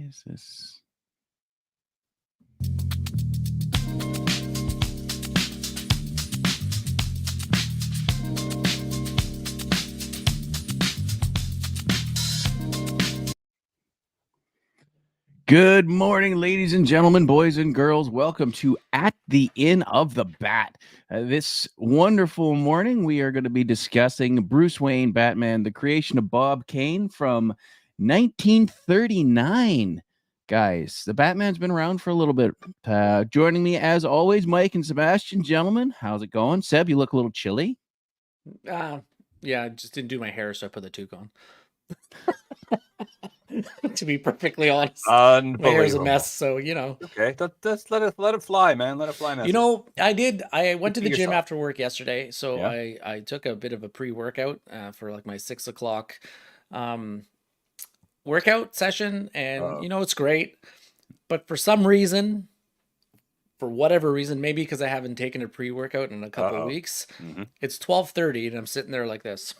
is this? Good morning, ladies and gentlemen, boys and girls. Welcome to At the Inn of the Bat. This wonderful morning, we are going to be discussing Bruce Wayne, Batman, the creation of Bob Kane from 1939. Guys, the Batman's been around for a little bit. Joining me, as always, Mike and Sebastian. Gentlemen, how's it going? Seb, you look a little chilly. Yeah, I just didn't do my hair, so I put the toque on. To be perfectly honest, my hair's a mess, so Okay, let's let it fly, man. Let it fly, man. I went to the gym yourself. after work yesterday, so Yeah. I took a bit of a pre-workout for like my 6:00 workout session, and it's great. But for some reason, for whatever reason, maybe because I haven't taken a pre-workout in a couple of weeks, it's 12:30, and I'm sitting there like this.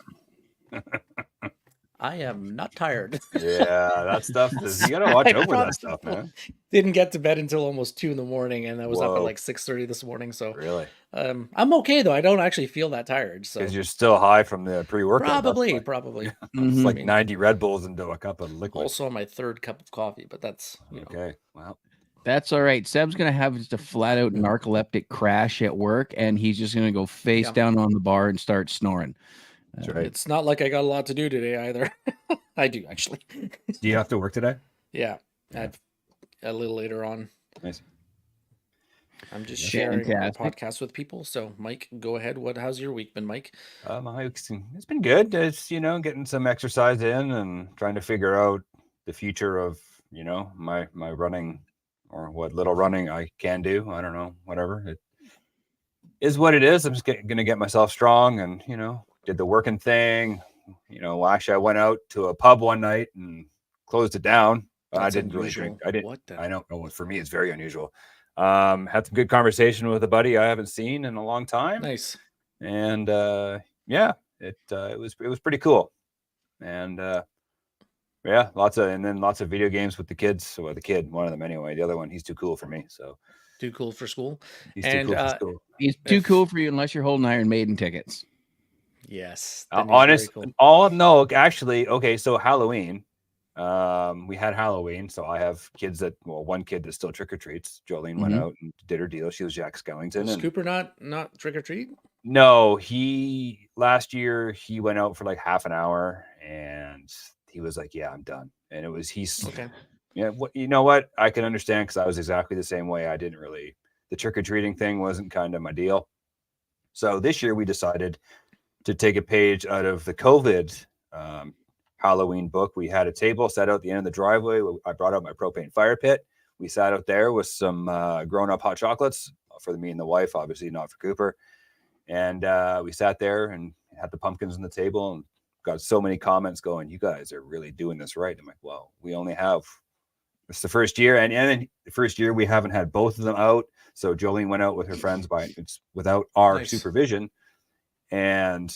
I am not tired. Yeah, that stuff is, you gotta watch over that stuff, man. Didn't get to bed until almost 2 a.m, and I was up at like 6:30 this morning. So really, I'm okay though. I don't actually feel that tired. So because you're still high from the pre-workout. Probably. It's like 90 Red Bulls into a cup of liquid. Also on my third cup of coffee, but that's okay. Wow. That's all right. Seb's going to have just a flat out narcoleptic crash at work, and he's just going to go face down on the bar and start snoring. That's right. It's not like I got a lot to do today either. I do, actually. Do you have to work today? Yeah. A little later on. Nice. I'm just sharing my podcast with people. So, Mike, go ahead. How's your week been, Mike? It's been good. It's, getting some exercise in and trying to figure out the future of, my running, or what little running I can do. I don't know, whatever. It is what it is. I'm just going to get myself strong and, did the working thing. Actually, I went out to a pub one night and closed it down. I didn't really drink. I don't know. For me, it's very unusual. Had some good conversation with a buddy I haven't seen in a long time. Nice. And it was pretty cool. And lots of video games with the kids. So one of them anyway. The other one, he's too cool for me. So too cool for school. He's too cool for school. He's too cool for you unless you're holding Iron Maiden tickets. Yes. No, actually, okay. So Halloween, we had Halloween. So I have kids one kid that still trick or treats. Jolene went out and did her deal. She was Jack Skellington. Was Cooper not trick or treat? No, last year he went out for like half an hour and he was like, "Yeah, I'm done." And he's okay. Yeah, you know what? I can understand because I was exactly the same way. The trick or treating thing wasn't kind of my deal. So this year we decided to take a page out of the COVID Halloween book. We had a table set out at the end of the driveway. I brought out my propane fire pit. We sat out there with some grown-up hot chocolates for me and the wife, obviously not for Cooper. And we sat there and had the pumpkins on the table and got so many comments going, "You guys are really doing this right." I'm like, well, it's the first year. And then the first year we haven't had both of them out. So Jolene went out with her friends without our supervision. And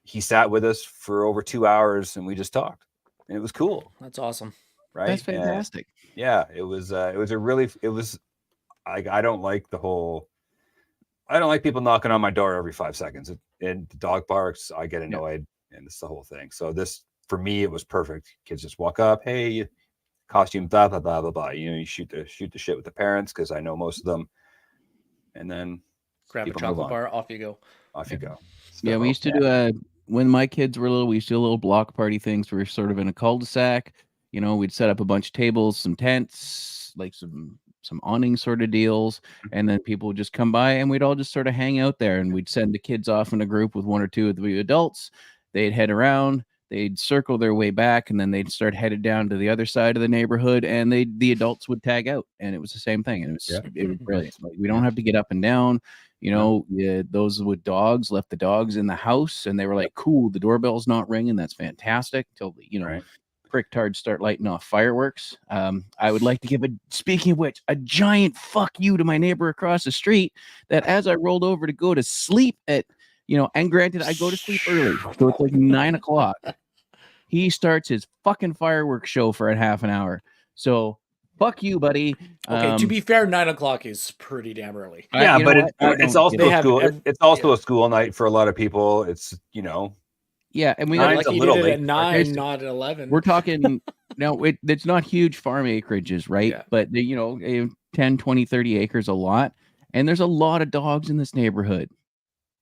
he sat with us for over 2 hours and we just talked. And it was cool. That's awesome. Right? That's fantastic. And, I don't like people knocking on my door every 5 seconds. And the dog barks, I get annoyed, and it's the whole thing. So this, for me, it was perfect. Kids just walk up, "Hey, costume, blah, blah, blah, blah, blah." You shoot the shit with the parents because I know most of them. And then grab a chocolate bar, off you go. Off you go. So, we used to do when my kids were little, we used to do little block party things. We were sort of in a cul-de-sac. We'd set up a bunch of tables, some tents, like some awning sort of deals, and then people would just come by and we'd all just sort of hang out there, and we'd send the kids off in a group with one or two of the adults. They'd head around, they'd circle their way back, and then they'd start headed down to the other side of the neighborhood, and the adults would tag out, and it was the same thing. And it was brilliant. Like, we don't have to get up and down. Those with dogs left the dogs in the house, and they were like, "Cool, the doorbell's not ringing. That's fantastic." Till pricktards start lighting off fireworks. I would like to give speaking of which, a giant fuck you to my neighbor across the street that as I rolled over to go to sleep at, and granted, I go to sleep early, so it's like 9 o'clock. He starts his fucking fireworks show for a half an hour. So fuck you, buddy. Okay, to be fair, 9 o'clock is pretty damn early. Yeah, you know but what? it's also They a have school. ev- It's also yeah. a school night for a lot of people. It's Yeah, and we You're got Nine's a lucky you little did it late at to start. 9, not at 11. we're talking now. It's not huge farm acreages, right? Yeah. But 10, 20, 30 acres a lot, and there's a lot of dogs in this neighborhood.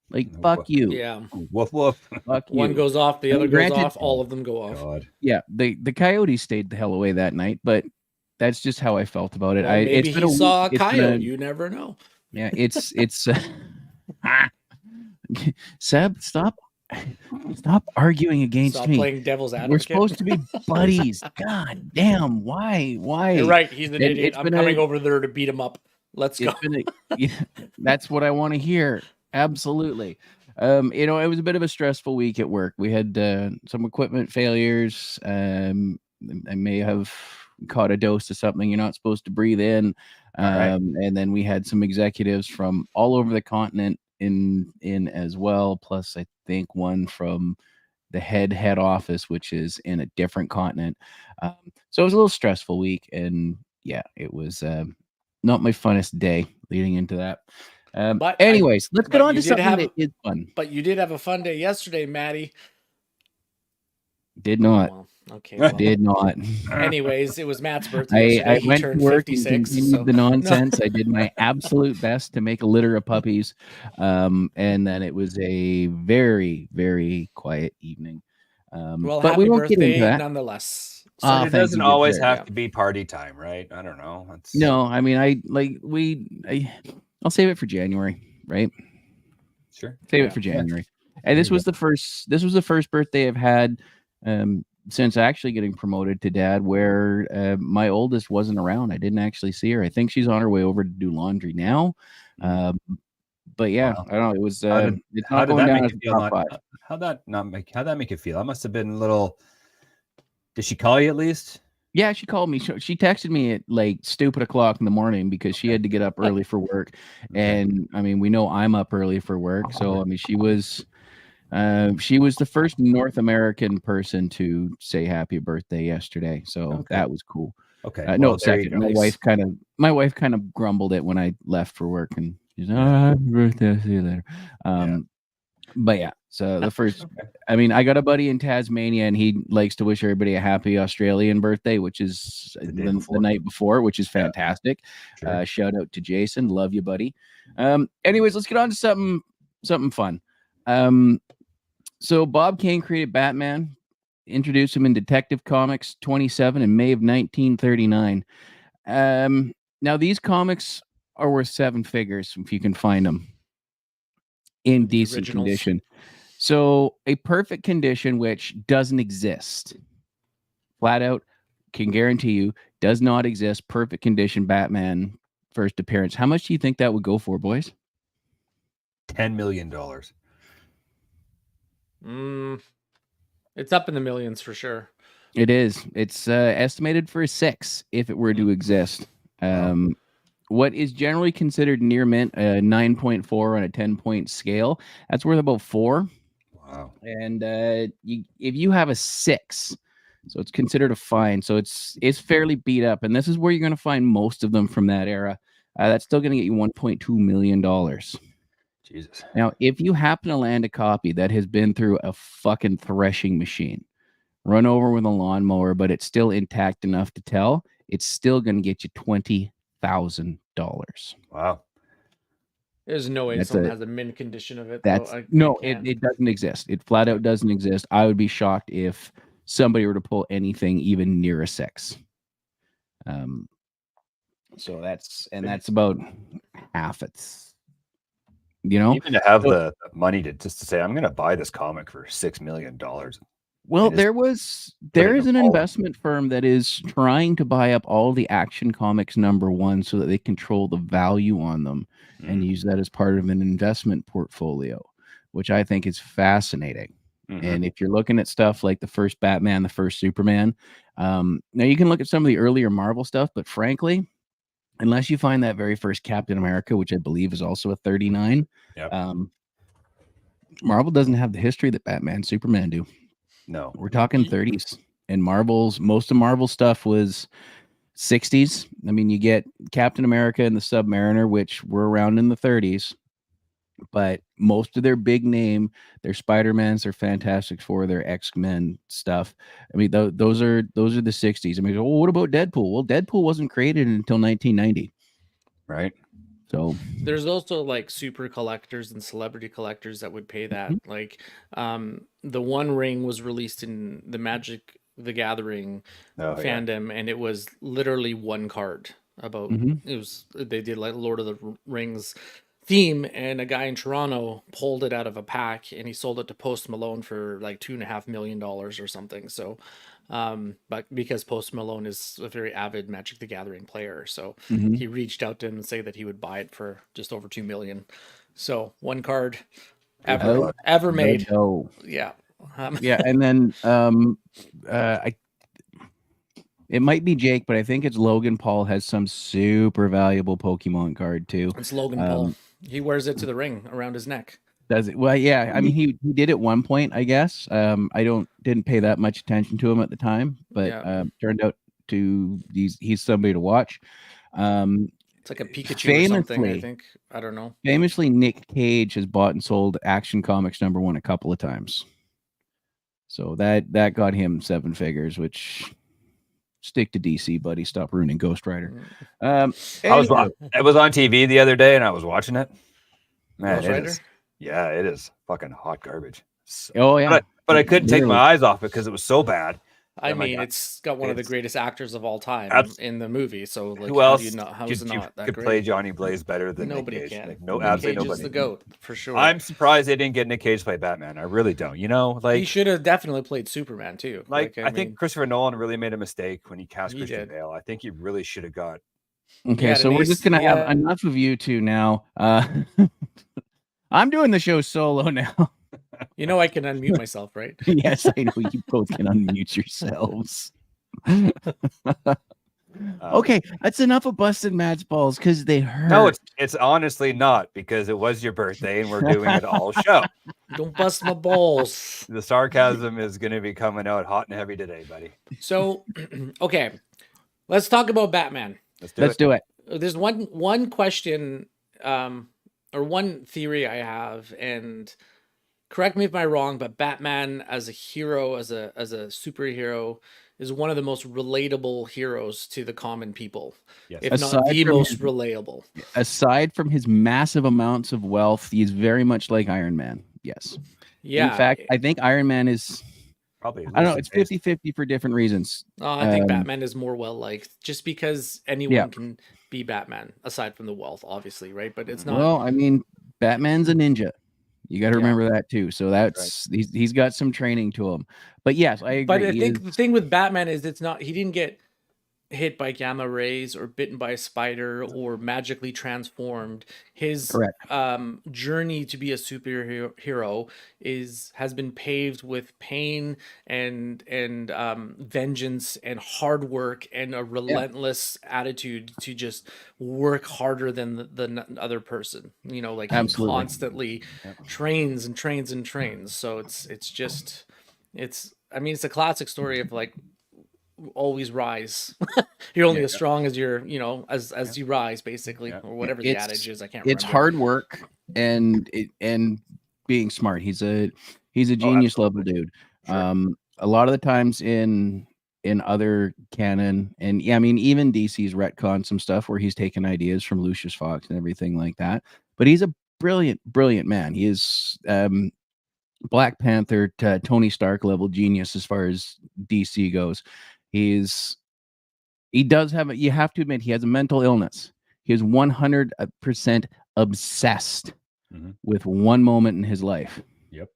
Like fuck you. Yeah. Woof woof. Fuck you. One goes off, the I mean, other goes granted- off, all of them go off. God. Yeah, the coyotes stayed the hell away that night, but that's just how I felt about it. Well, maybe it's been he saw a week. It's been coyote. You never know. Yeah, it's Seb, stop arguing against Stop me. playing devil's advocate. We're supposed to be buddies. God damn, why? You're right. He's an It- idiot. it's I'm been coming over there to beat him up. Let's go. That's what I want to hear. Absolutely. It was a bit of a stressful week at work. We had some equipment failures. I may have caught a dose of something you're not supposed to breathe in. Right. And then we had some executives from all over the continent in as well. Plus, I think one from the head office, which is in a different continent. So it was a little stressful week, and yeah, it was not my funnest day leading into that. Anyways, let's get on to something that is fun. But you did have a fun day yesterday, Maddie. Did not. Well, okay. Did not. Anyways, it was Matt's birthday. I He went to turned work 56. and continued the nonsense. I did my absolute best to make a litter of puppies. And then it was a very, very quiet evening. Well, but happy we won't birthday get into that. nonetheless. So Ah, it thank doesn't you, always sir. have to be party time, right? I don't know. No, I mean, I'll save it for January, right? Sure. Save it for January. And this was the first birthday I've had since actually getting promoted to dad, where my oldest wasn't around. I didn't actually see her. I think she's on her way over to do laundry now. But yeah, Wow. I don't know. It was How it's how not did going that down make as you a feel? top five. How'd that make you feel? That must have been a little. Did she call you at least? Yeah, she called me. She texted me at like stupid o'clock in the morning because she had to get up early for work. And I mean, we know I'm up early for work. So I mean, she was the first North American person to say happy birthday yesterday. So that was cool. Okay. No, well, there you second. go. My wife kind of grumbled it when I left for work, and she's like, "Oh, happy birthday, see you later." But yeah, so the first, I mean, I got a buddy in Tasmania, and he likes to wish everybody a happy Australian birthday, which is the night before, which is fantastic. Sure. Shout out to Jason, love you, buddy. Anyways, let's get on to something fun. So Bob Kane created Batman, introduced him in Detective Comics 27 in May of 1939. Now these comics are worth 7 figures if you can find them in decent condition. So a perfect condition, which doesn't exist. Flat out, can guarantee you, does not exist. Perfect condition Batman first appearance. How much do you think that would go for, boys? $10 million. It's up in the millions for sure. It is. It's estimated for a 6 if it were to exist. What is generally considered near mint, 9.4 on a 10-point scale, that's worth about 4. Wow. And if you have a 6, so it's considered a fine. So it's fairly beat up. And this is where you're going to find most of them from that era. That's still going to get you $1.2 million. Jesus. Now, if you happen to land a copy that has been through a fucking threshing machine, run over with a lawnmower, but it's still intact enough to tell, it's still going to get you $20,000. Wow. There's no way someone has a mint condition of it. It doesn't exist. It flat out doesn't exist. I would be shocked if somebody were to pull anything even near a 6. So that's about half its. Even to have the money to say, I'm going to buy this comic for $6 million. Well, there is an investment firm that is trying to buy up all the Action Comics #1 so that they control the value on them and use that as part of an investment portfolio, which I think is fascinating. And if you're looking at stuff like the first Batman, the first Superman, now you can look at some of the earlier Marvel stuff, but frankly, unless you find that very first Captain America, which I believe is also a 39, Marvel doesn't have the history that Batman, Superman do. No, we're talking 30s, and most of Marvel stuff was 60s. I mean, you get Captain America and the Submariner, which were around in the 30s, but most of their big name, their Spider-Mans, their Fantastic Four, their X-Men stuff. I mean, those are the 60s. I mean, well, what about Deadpool? Well, Deadpool wasn't created until 1990. Right. So there's also like super collectors and celebrity collectors that would pay that. Like, the One Ring was released in the Magic the Gathering fandom, and it was literally one card about it was they did like Lord of the Rings theme, and a guy in Toronto pulled it out of a pack and he sold it to Post Malone for like $2.5 million or something. So but because Post Malone is a very avid Magic the Gathering player, so he reached out to him and say that he would buy it for just over 2 million. So one card ever made. Yeah. Yeah, and then it might be Jake, but I think it's Logan Paul has some super valuable Pokemon card too. It's Logan Paul. He wears it to the ring around his neck. Does it? Well, yeah. I mean, he did at one point, I guess. I didn't pay that much attention to him at the time, but turned out he's somebody to watch. It's like a Pikachu or something, I think. I don't know. Famously, Nick Cage has bought and sold Action Comics #1 a couple of times. So that got him 7 figures, which stick to DC, buddy. Stop ruining Ghost Rider. It was on TV the other day and I was watching it. Man, Ghost Rider? It is fucking hot garbage. Oh yeah. But I couldn't take my eyes off it because it was so bad. I mean, it's got one of the greatest actors of all time in the movie. So, like, who else how is it not that could great? play Johnny Blaze better than nobody Nick Cage? can. Like, Nick Cage nobody. is the GOAT for sure. I'm surprised they didn't get Nick Cage to play Batman. I really don't. You know, like he should have definitely played Superman too. I think Christopher Nolan really made a mistake when he cast Christian Bale. I think he really should have got. Okay, so we're just gonna have enough of you two now. I'm doing the show solo now. You know I can unmute myself, right? Yes, I know you both can unmute yourselves. Okay, that's enough of busting Matt's balls because they hurt. No, it's honestly not, because it was your birthday and we're doing it all show. Don't bust my balls. The sarcasm is going to be coming out hot and heavy today, buddy. So, okay, let's talk about Batman. Let's do it. There's one question, or one theory I have, and correct me if I'm wrong, but Batman as a hero, as a superhero, is one of the most relatable heroes to the common people, if not the most relatable. Aside from his massive amounts of wealth, he's very much like Iron Man. Yes. Yeah. In fact, I think Iron Man is probably, I don't know, it's 50-50 for different reasons. I think Batman is more well-liked, just because anyone can be Batman, aside from the wealth, obviously, right? But it's not. Well, I mean, Batman's a ninja. You got to remember that too. So that's he's got some training to him. But yes, I agree. But I think the thing with Batman is he didn't get hit by gamma rays or bitten by a spider or magically transformed. His journey to be a superhero has been paved with pain and vengeance and hard work and a relentless attitude to just work harder than the other person. You know, like he constantly trains and trains and trains. So it's I mean, it's a classic story of like, always rise. You're only as strong as as you rise, basically, or whatever the adage is. I can't remember. It's hard work and being smart. He's a genius level dude. Sure. A lot of the times in other canon, and I mean, even DC's retcon some stuff where he's taken ideas from Lucius Fox and everything like that. But he's a brilliant man. He is Black Panther to Tony Stark level genius as far as DC goes. You have to admit, he has a mental illness. He is 100% obsessed with one moment in his life. Yep.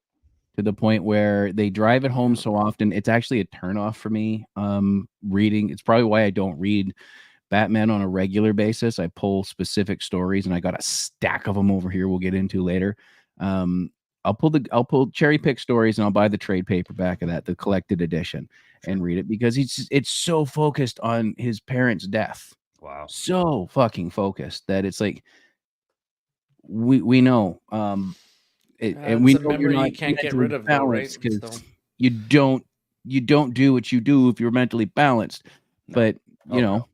To the point where they drive it home so often, it's actually a turnoff for me. Reading, it's probably why I don't read Batman on a regular basis. I pull specific stories, and I got a stack of them over here we'll get into later. I'll pull cherry pick stories, and I'll buy the trade paperback of that, the collected edition, and read it, because it's so focused on his parents' death. Wow. So fucking focused that it's like we know, and we know you're not, you can't get rid of, balance, because you don't do what you do if you're mentally balanced. But you know,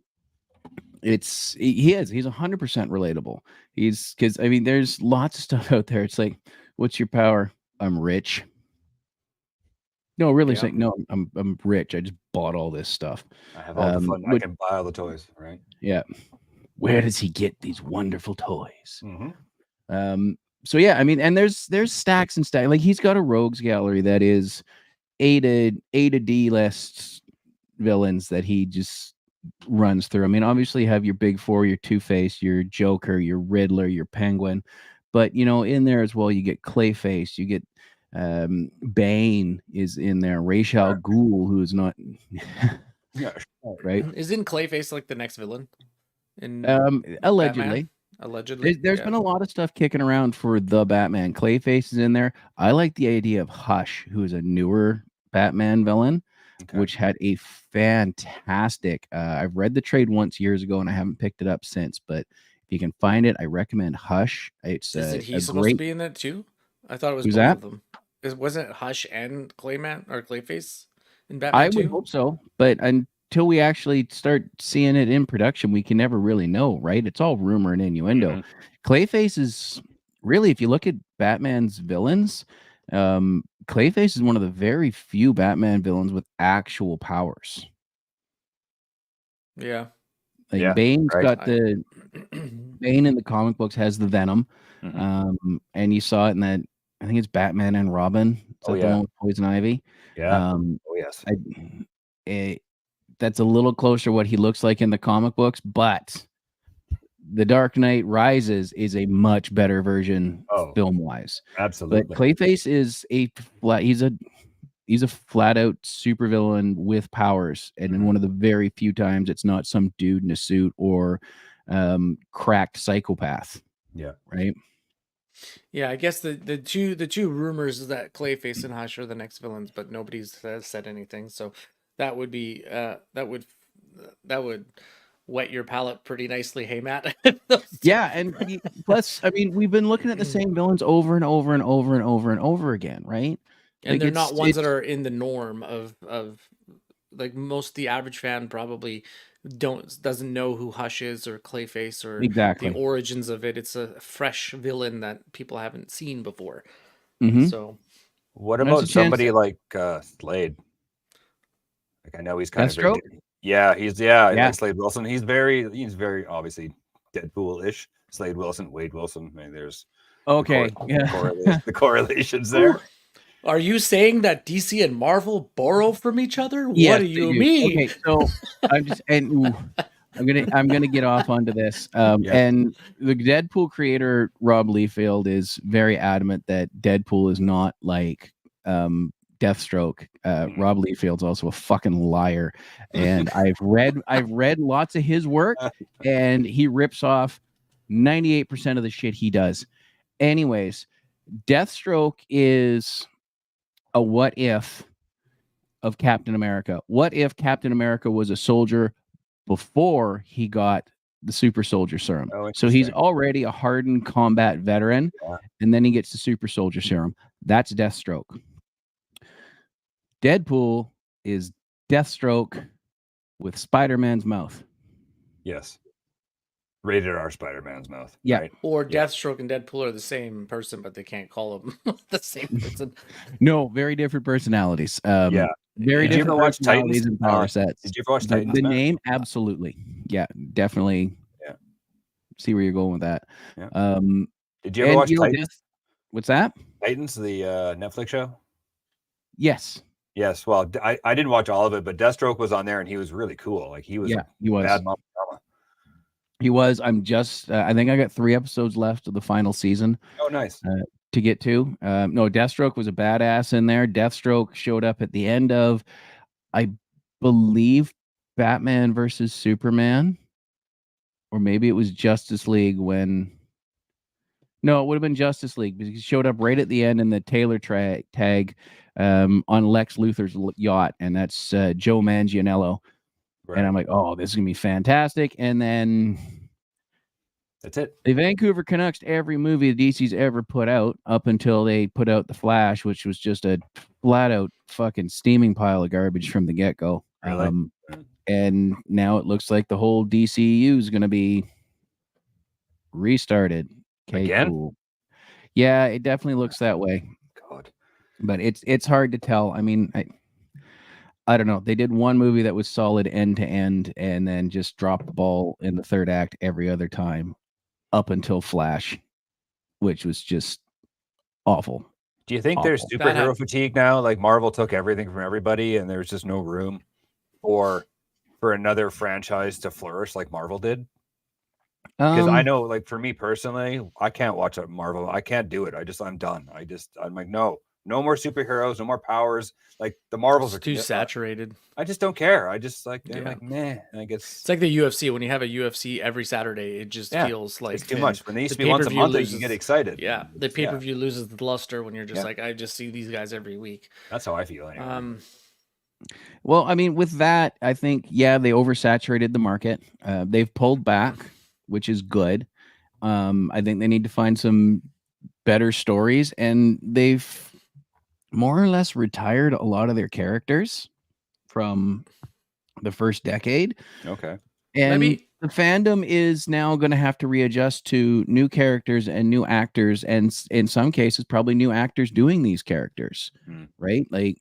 He's 100% relatable. Because I mean, there's lots of stuff out there. It's like, what's your power? I'm rich. No, really saying no. I'm rich. I just bought all this stuff. I have all the fun. I can buy all the toys, right? Yeah. Where does he get these wonderful toys? So yeah, I mean, and there's stacks and stacks. Like he's got a rogues gallery that is A to D list villains that he just runs through. I mean, obviously you have your big four, your Two-Face, your Joker, your Riddler, your Penguin, but in there as well you get Clayface, you get Bane is in there, Ra's al Ghul, who is not right. Isn't Clayface like the next villain? Allegedly. Batman? Allegedly. There's been a lot of stuff kicking around for the Batman. Clayface is in there. I like the idea of Hush, who is a newer Batman villain, which had a fantastic I've read the trade once years ago and I haven't picked it up since, but if you can find it, I recommend Hush. Isn't he supposed to be in it too? I thought it was both of them. Wasn't it Hush and Clayman or Clayface in Batman? I would hope so, but until we actually start seeing it in production, we can never really know, right? It's all rumor and innuendo. Clayface is really, if you look at Batman's villains, Clayface is one of the very few Batman villains with actual powers. Yeah. Like Bane's got the Bane in the comic books has the Venom. And you saw it in that, I think it's Batman and Robin. The one with Poison Ivy. Yeah. That's a little closer to what he looks like in the comic books, but The Dark Knight Rises is a much better version film wise. Absolutely. But Clayface is he's a flat out supervillain with powers, and in one of the very few times it's not some dude in a suit or cracked psychopath. Yeah. Right. Yeah, I guess the two rumors is that Clayface and Hush are the next villains, but nobody's said anything. So that would be that would wet your palate pretty nicely, hey Matt. Yeah, and plus, I mean, we've been looking at the same villains over and over and over and over and over again, right? And like they're not ones that are in the norm of like most the average fan probably doesn't know who Hush is or Clayface or the origins of it. It's a fresh villain that people haven't seen before. So what about somebody like Slade? Like I know he's kind of like Slade Wilson. He's very obviously Deadpool-ish. Slade Wilson, Wade Wilson. I mean, there's the correlations there. Are you saying that DC and Marvel borrow from each other? Yes, what do you mean? Okay, so I'm gonna get off onto this. And the Deadpool creator Rob Liefeld is very adamant that Deadpool is not like Deathstroke. Rob Liefeld's also a fucking liar, and I've read lots of his work, and he rips off 98% of the shit he does. Anyways, Deathstroke is a what if of Captain America. What if Captain America was a soldier before he got the super soldier serum? So he's already a hardened combat veteran, and then he gets the super soldier serum. That's Deathstroke. Deadpool is Deathstroke with Spider-Man's mouth. Yes. Rated R Spider-Man's mouth. Yeah. Right? Or Deathstroke and Deadpool are the same person, but they can't call them the same person. No, very different personalities. Very Did you ever watch Titans and power sets. Did you ever watch Titans? The name, absolutely. Yeah, definitely. Yeah. See where you're going with that. Yeah. Did you ever watch Titans? What's that? Titans, the Netflix show? Yes. Yes. Well, I didn't watch all of it, but Deathstroke was on there and he was really cool. Like he was bad mama drama. He was. I'm just I think I got 3 episodes left of the final season. Oh, nice. To get to. No, Deathstroke was a badass in there. Deathstroke showed up at the end of, I believe, Batman versus Superman. Or maybe it was Justice League when... No, it would have been Justice League because he showed up right at the end in the Taylor tag on Lex Luthor's yacht, and that's Joe Manganiello. Right. And I'm like, oh, this is going to be fantastic. And then... That's it. The Vancouver Canucks, every movie the DC's ever put out up until they put out The Flash, which was just a flat out fucking steaming pile of garbage from the get-go. Really? And now it looks like the whole DCU is going to be restarted. Okay, Again? cool. Yeah, it definitely looks that way. God. But it's hard to tell. I mean, I don't know. They did one movie that was solid end to end and then just dropped the ball in the third act every other time up until Flash, which was just awful. Do you think there's superhero fatigue now? Like Marvel took everything from everybody and there's just no room for another franchise to flourish like Marvel did? Because I know, like, for me personally, I can't watch a Marvel. I can't do it. I'm done. I'm like, no more superheroes, no more powers. Like the Marvels are too saturated. I just don't care. I'm like, meh. I guess it's like the UFC. When you have a UFC every Saturday, it just feels like it's too much. When they used to be once a month, you get excited. Yeah, the pay-per-view loses the luster when you're just like, I just see these guys every week. That's how I feel anyway. Well, I mean, with that, I think, they oversaturated the market. They've pulled back, which is good. I think they need to find some better stories, and they've more or less retired a lot of their characters from the first decade. Okay. And the fandom is now going to have to readjust to new characters and new actors, and in some cases, probably new actors doing these characters, right? Like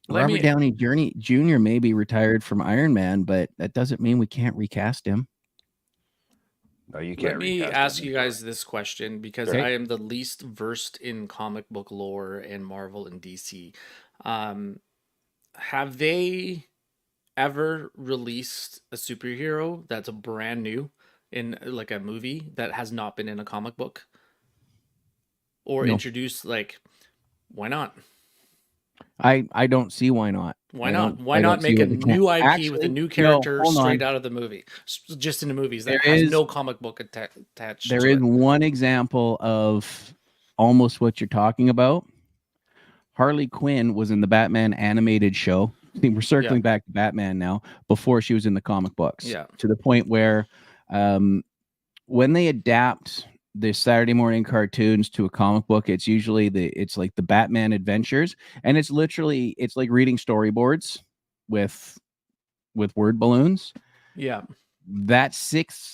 Robert Downey Jr. may be retired from Iron Man, but that doesn't mean we can't recast him. No, you can't. Let me ask you guys this question, because I am the least versed in comic book lore and Marvel and DC. Have they ever released a superhero that's a brand new in like a movie that has not been in a comic book? Or introduced, like, why not? I don't see why not. Why not? Why not make a new IP with a new character straight out of the movie, just in the movies that has no comic book attached? There is one example of almost what you're talking about. Harley Quinn was in the Batman animated show. I think we're circling back to Batman now, before she was in the comic books. Yeah. To the point where when they adapt the Saturday morning cartoons to a comic book, it's usually it's like the Batman Adventures, and it's like reading storyboards with word balloons. Yeah. That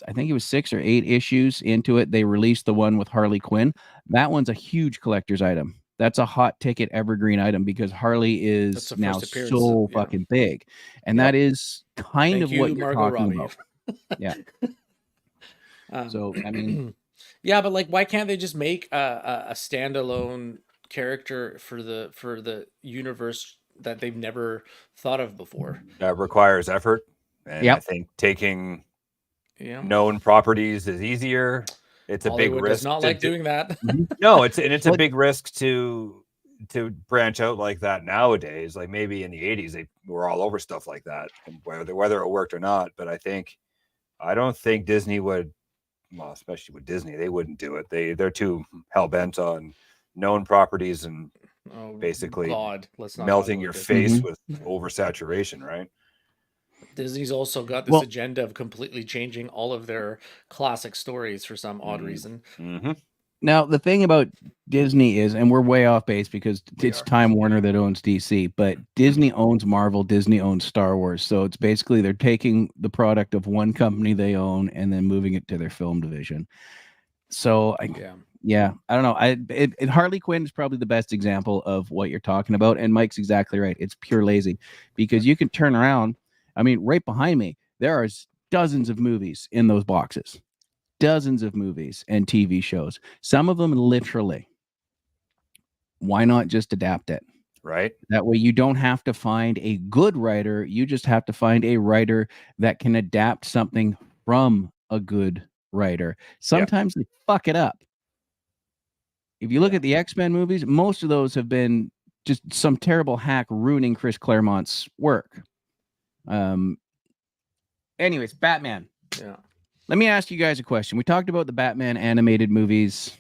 I think it was 6 or 8 issues into it, they released the one with Harley Quinn. That one's a huge collector's item. That's a hot ticket evergreen item, because Harley is now so fucking big. And that is kind of what you're talking about. Yeah. So, I mean, yeah, but like, why can't they just make a standalone character for the universe that they've never thought of before? That requires effort, and I think taking known properties is easier. It's Hollywood a big risk. Does not like doing that. No, it's a big risk to branch out like that nowadays. Like maybe in the 80s they were all over stuff like that, and whether it worked or not. But I don't think Disney would. Well, especially with Disney, they wouldn't do it. They're too hell bent on known properties and basically melting your face with oversaturation, right? Disney's also got this agenda of completely changing all of their classic stories for some odd reason. Now, the thing about Disney is, and we're way off base because it's Time Warner that owns DC, but Disney owns Marvel, Disney owns Star Wars. So it's basically they're taking the product of one company they own and then moving it to their film division. So, I don't know. Harley Quinn is probably the best example of what you're talking about. And Mike's exactly right. It's pure lazy, because you can turn around. I mean, right behind me, there are dozens of movies in those boxes. Dozens of movies and TV shows. Some of them literally. Why not just adapt it? Right. That way you don't have to find a good writer. You just have to find a writer that can adapt something from a good writer. Sometimes they fuck it up. If you look at the X-Men movies, most of those have been just some terrible hack ruining Chris Claremont's work. Anyways, Batman. Yeah. Let me ask you guys a question. We talked about the Batman animated movies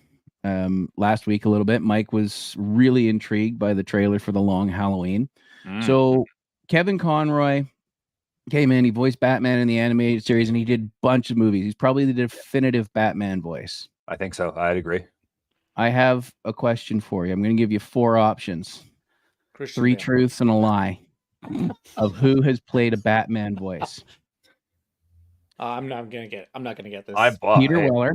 last week a little bit. Mike was really intrigued by the trailer for The Long Halloween. So Kevin Conroy came in, he voiced Batman in the animated series, and he did a bunch of movies. He's probably the definitive Batman voice. I think so. I'd agree. I have a question for you. I'm going to give you 4 options. 3 truths and a lie. of who has played a Batman voice. I'm not gonna get this. Peter Weller,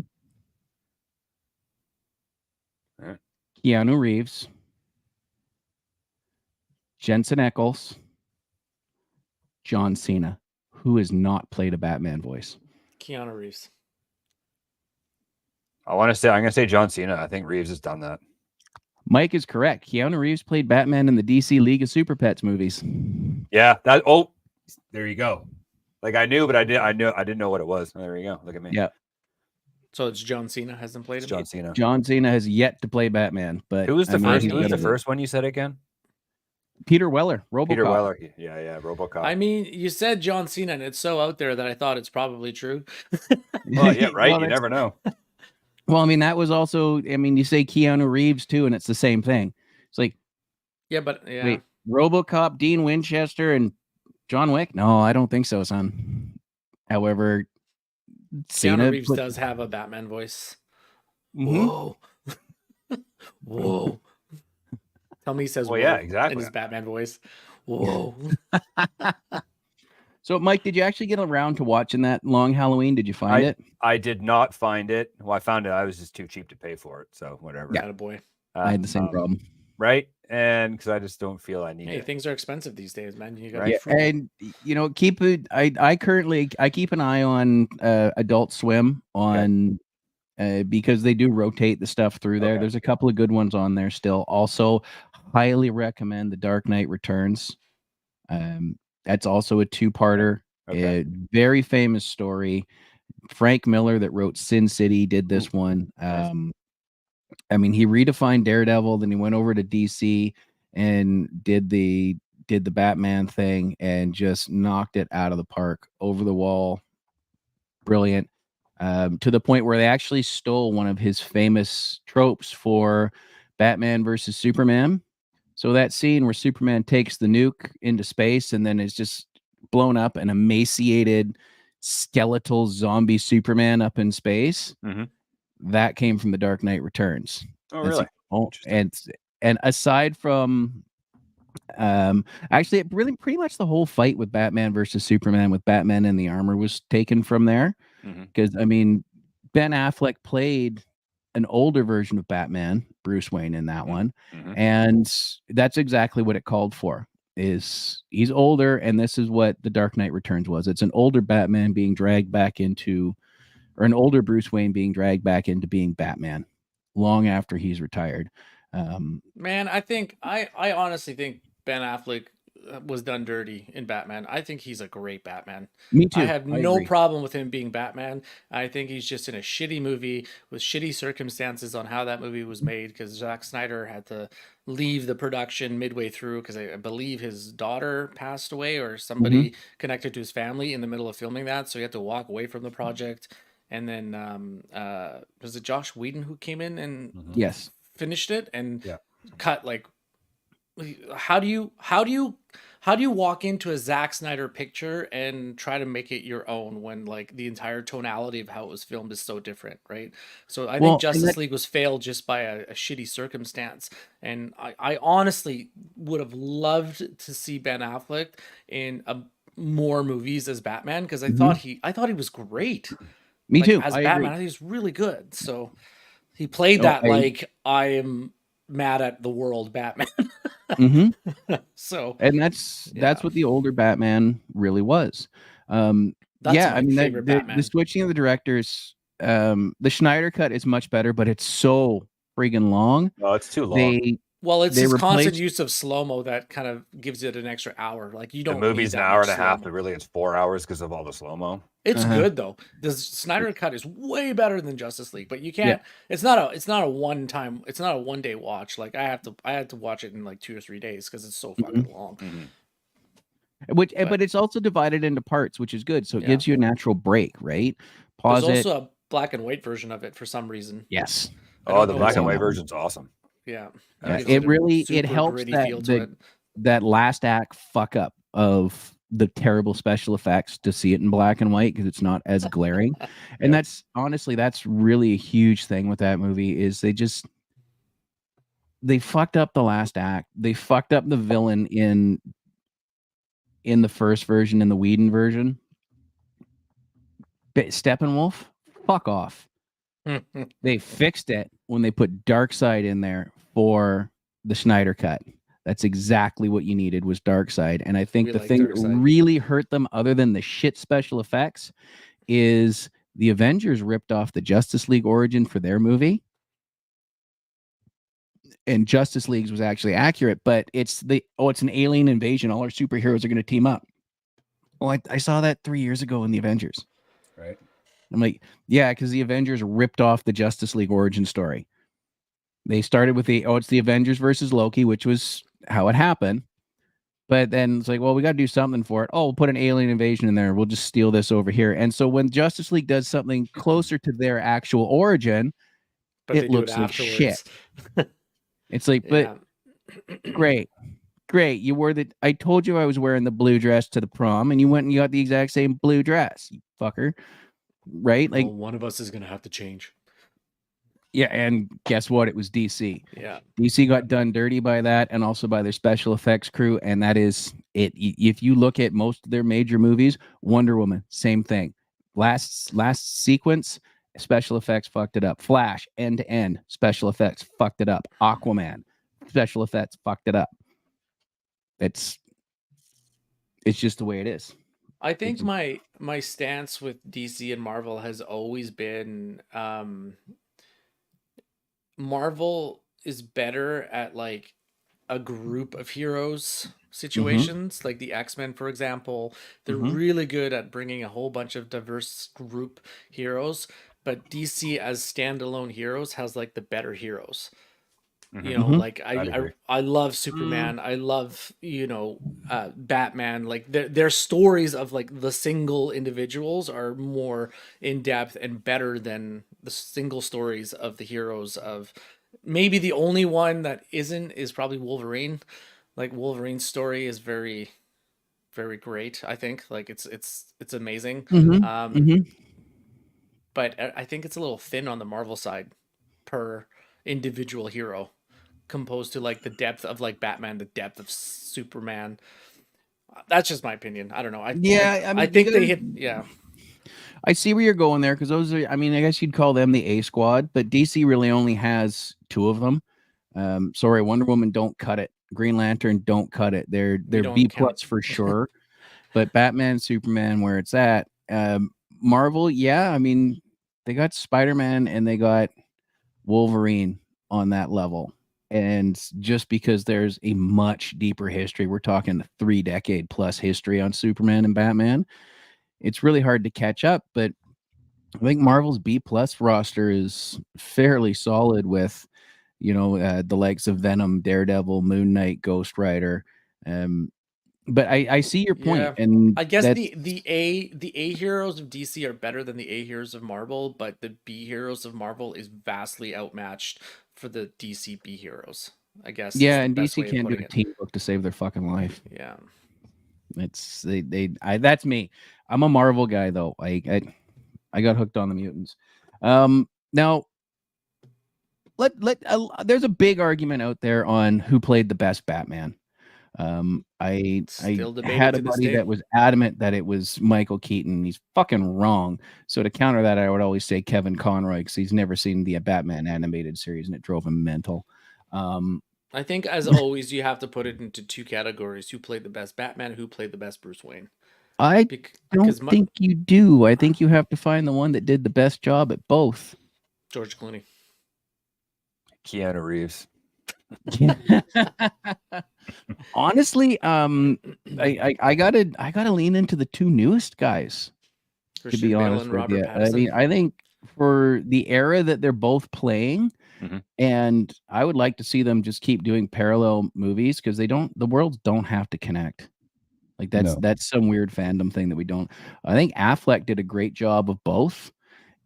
Keanu Reeves, Jensen Ackles, John Cena. Who has not played a Batman voice? Keanu Reeves. I'm going to say John Cena. I think Reeves has done that. Mike is correct. Keanu Reeves played Batman in the DC League of Super Pets movies. Yeah, there you go. Like I knew, but I didn't know what it was. There you go. Look at me. Yeah. So it's John Cena hasn't played him. John Cena. John Cena has yet to play Batman, but who was the first? Who was the first one you said again? Peter Weller, RoboCop. Peter Weller, yeah, RoboCop. I mean, you said John Cena, and it's so out there that I thought it's probably true. Well, yeah, right. Well, you never know. Well, I mean, that was also. I mean, you say Keanu Reeves too, and it's the same thing. It's like, yeah, but yeah, wait, RoboCop, Dean Winchester, and John Wick. No, I don't think so, son. However, Keanu Reeves does have a Batman voice. Whoa, whoa. Tell me he says, well, yeah, exactly. In his Batman voice. Whoa. So, Mike, did you actually get around to watching that Long Halloween? Did you find it? I did not find it. Well, I found it. I was just too cheap to pay for it. So whatever. Yeah, boy. I had the same problem. Right. And because I just don't feel I need it. Hey, things are expensive these days, man. You got right. And keep it. I currently keep an eye on Adult Swim on because they do rotate the stuff through there. There's a couple of good ones on there still. Also, highly recommend The Dark Knight Returns. That's also a two-parter. A very famous story. Frank Miller that wrote Sin City did this one. I mean, he redefined Daredevil, then he went over to DC and did the Batman thing and just knocked it out of the park, over the wall. Brilliant. To the point where they actually stole one of his famous tropes for Batman versus Superman. So that scene where Superman takes the nuke into space and then is just blown up, an emaciated, skeletal zombie Superman up in space. That came from The Dark Knight Returns. Oh, really? And aside from, actually, pretty much the whole fight with Batman versus Superman with Batman in the armor was taken from there. Because I mean, Ben Affleck played an older version of Batman, Bruce Wayne, in that one, and that's exactly what it called for. Is he's older, and this is what The Dark Knight Returns was. It's an older Batman being dragged back into, or an older Bruce Wayne being dragged back into being Batman long after he's retired. Man, I honestly think Ben Affleck was done dirty in Batman. I think he's a great Batman. Me too. I have no problem with him being Batman. I think he's just in a shitty movie with shitty circumstances on how that movie was made, because Zack Snyder had to leave the production midway through because I believe his daughter passed away or somebody connected to his family in the middle of filming that, so he had to walk away from the project. And then was it Josh Whedon who came in and finished it and cut like, how do you walk into a Zack Snyder picture and try to make it your own when like the entire tonality of how it was filmed is so different, right? So I think Justice League was failed just by a shitty circumstance. And I honestly would have loved to see Ben Affleck in more movies as Batman, because I thought he was great. Me too. As Batman, I think he's really good. So he played I am mad at the world Batman. So, and that's what the older Batman really was. I mean, the switching of the directors, the Schneider cut is much better, but it's so friggin' long. Oh, it's too long. It's his constant use of slow-mo that kind of gives it an extra hour. Like, you don't. The movie's an hour and a half, but really it's 4 hours because of all the slow-mo. It's good though. The Snyder cut is way better than Justice League, but you can't. It's not a one-time. It's not a one-day watch. Like I had to watch it in like 2 or 3 days because it's so fucking long. But it's also divided into parts, which is good. So it gives you a natural break, right? Pause. There's also a black and white version of it for some reason. Yes. Oh, the black and white version's awesome. Yeah. It helps that last act fuck up of the terrible special effects to see it in black and white because it's not as glaring. And that's really a huge thing with that movie is they fucked up the last act. They fucked up the villain in in the first version, in the Whedon version. Steppenwolf, fuck off. They fixed it when they put Darkseid in there for the Snyder cut. That's exactly what you needed was Darkseid. And I think the thing that really hurt them, other than the shit special effects, is the Avengers ripped off the Justice League origin for their movie. And Justice League's was actually accurate, but it's an alien invasion. All our superheroes are going to team up. Oh, I saw that 3 years ago in the Avengers. Right. I'm like, yeah, because the Avengers ripped off the Justice League origin story. They started with it's the Avengers versus Loki, which was how it happened. But then it's like, well, we got to do something for it. Oh, we'll put an alien invasion in there. We'll just steal this over here. And so when Justice League does something closer to their actual origin, it looks like shit. It's like, but great. You wore I told you I was wearing the blue dress to the prom, and you went and you got the exact same blue dress, you fucker. Right? Like, well, one of us is going to have to change. Yeah, and guess what? It was DC. Yeah. DC got done dirty by that, and also by their special effects crew, and that is it. If you look at most of their major movies, Wonder Woman, same thing. Last sequence, special effects fucked it up. Flash, end to end, special effects fucked it up. Aquaman, special effects fucked it up. It's just the way it is. I think my stance with DC and Marvel has always been Marvel is better at like a group of heroes situations, like the X-Men, for example. They're really good at bringing a whole bunch of diverse group heroes, but DC as standalone heroes has like the better heroes. You know, like I love Superman. I love, Batman. Like their stories of like the single individuals are more in depth and better than the single stories of the heroes of maybe the only one that isn't is probably Wolverine. Like Wolverine's story is very, very great. I think like it's amazing. But I think it's a little thin on the Marvel side per individual hero, composed to like the depth of like Batman, the depth of Superman. That's just my opinion. I don't know. I think they hit. Yeah, I see where you're going there, because those are. I mean, I guess you'd call them the A squad, but DC really only has two of them. Sorry, Wonder Woman don't cut it. Green Lantern don't cut it. They're B plus for sure. But Batman, Superman, where it's at. Marvel, yeah. I mean, they got Spider-Man and they got Wolverine on that level. And just because there's a much deeper history, we're talking 3-decade plus history on Superman and Batman, it's really hard to catch up. But I think Marvel's B plus roster is fairly solid with, the likes of Venom, Daredevil, Moon Knight, Ghost Rider. But I see your point, yeah. and I guess the A heroes of DC are better than the A heroes of Marvel, but the B heroes of Marvel is vastly outmatched for the DC B heroes. I guess. Yeah, and DC can't do a team book to save their fucking life. Yeah, it's that's me. I'm a Marvel guy though. I got hooked on the mutants. Now there's a big argument out there on who played the best Batman. I had a buddy that was adamant that it was Michael Keaton. He's fucking wrong. So to counter that, I would always say Kevin Conroy, because he's never seen the Batman animated series and it drove him mental. I think, as always, you have to put it into two categories: who played the best Batman, who played the best Bruce Wayne. I don't think you do. I think you have to find the one that did the best job at both. George Clooney. Keanu Reeves. Honestly, I gotta lean into the two newest guys. Christian to be Bale honest and with Robert you, Pattinson. I mean, I think for the era that they're both playing, and I would like to see them just keep doing parallel movies, because the worlds don't have to connect. Like that's some weird fandom thing that we don't. I think Affleck did a great job of both.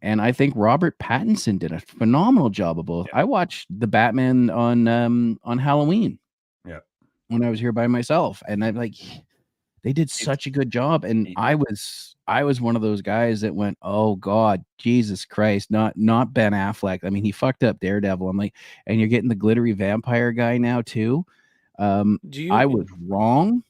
And I think Robert Pattinson did a phenomenal job of both. Yeah. I watched the Batman on Halloween. Yeah. When I was here by myself, and I'm like, they did such a good job. And I was one of those guys that went, "Oh God, Jesus Christ, not Ben Affleck." I mean, he fucked up Daredevil. I'm like, and you're getting the glittery vampire guy now too. I was wrong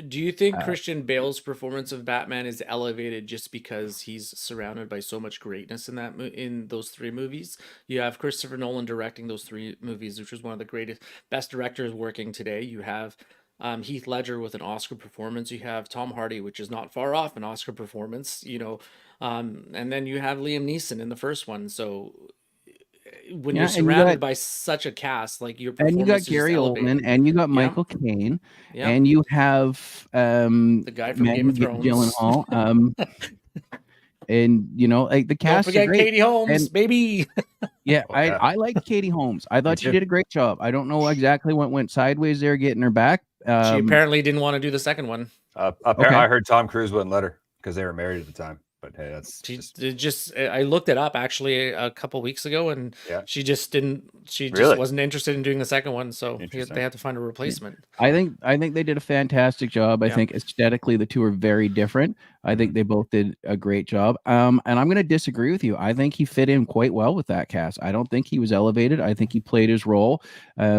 Do you think Uh, Christian Bale's performance of Batman is elevated just because he's surrounded by so much greatness in in those three movies? You have Christopher Nolan directing those three movies, which is one of the greatest, best directors working today. You have Heath Ledger with an Oscar performance. You have Tom Hardy, which is not far off an Oscar performance. And then you have Liam Neeson in the first one. So when you're yeah, and you got surrounded by such a cast, like your and you got performance is just Gary Oldman, elevated. and you got Yeah, Michael Caine, yeah. and you have The guy from Game Maggie of Thrones. Gyllenhaal, and like the Don't casts are forget great. Katie Holmes, And baby. yeah, Oh, I yeah, I like Katie Holmes. I me thought she too. did a great job. I don't know exactly what went sideways there, getting her back. She apparently didn't want to do the second one. Okay. I heard Tom Cruise wouldn't let her because they were married at the time. But hey, that's I looked it up actually a couple weeks ago, and yeah. she just didn't. She just Really? wasn't interested in doing the second one, so Interesting. they had to find a replacement. I think they did a fantastic job. I Yeah. think aesthetically the two are very different. I think they both did a great job. And I'm going to disagree with you. I think he fit in quite well with that cast. I don't think he was elevated. I think he played his role.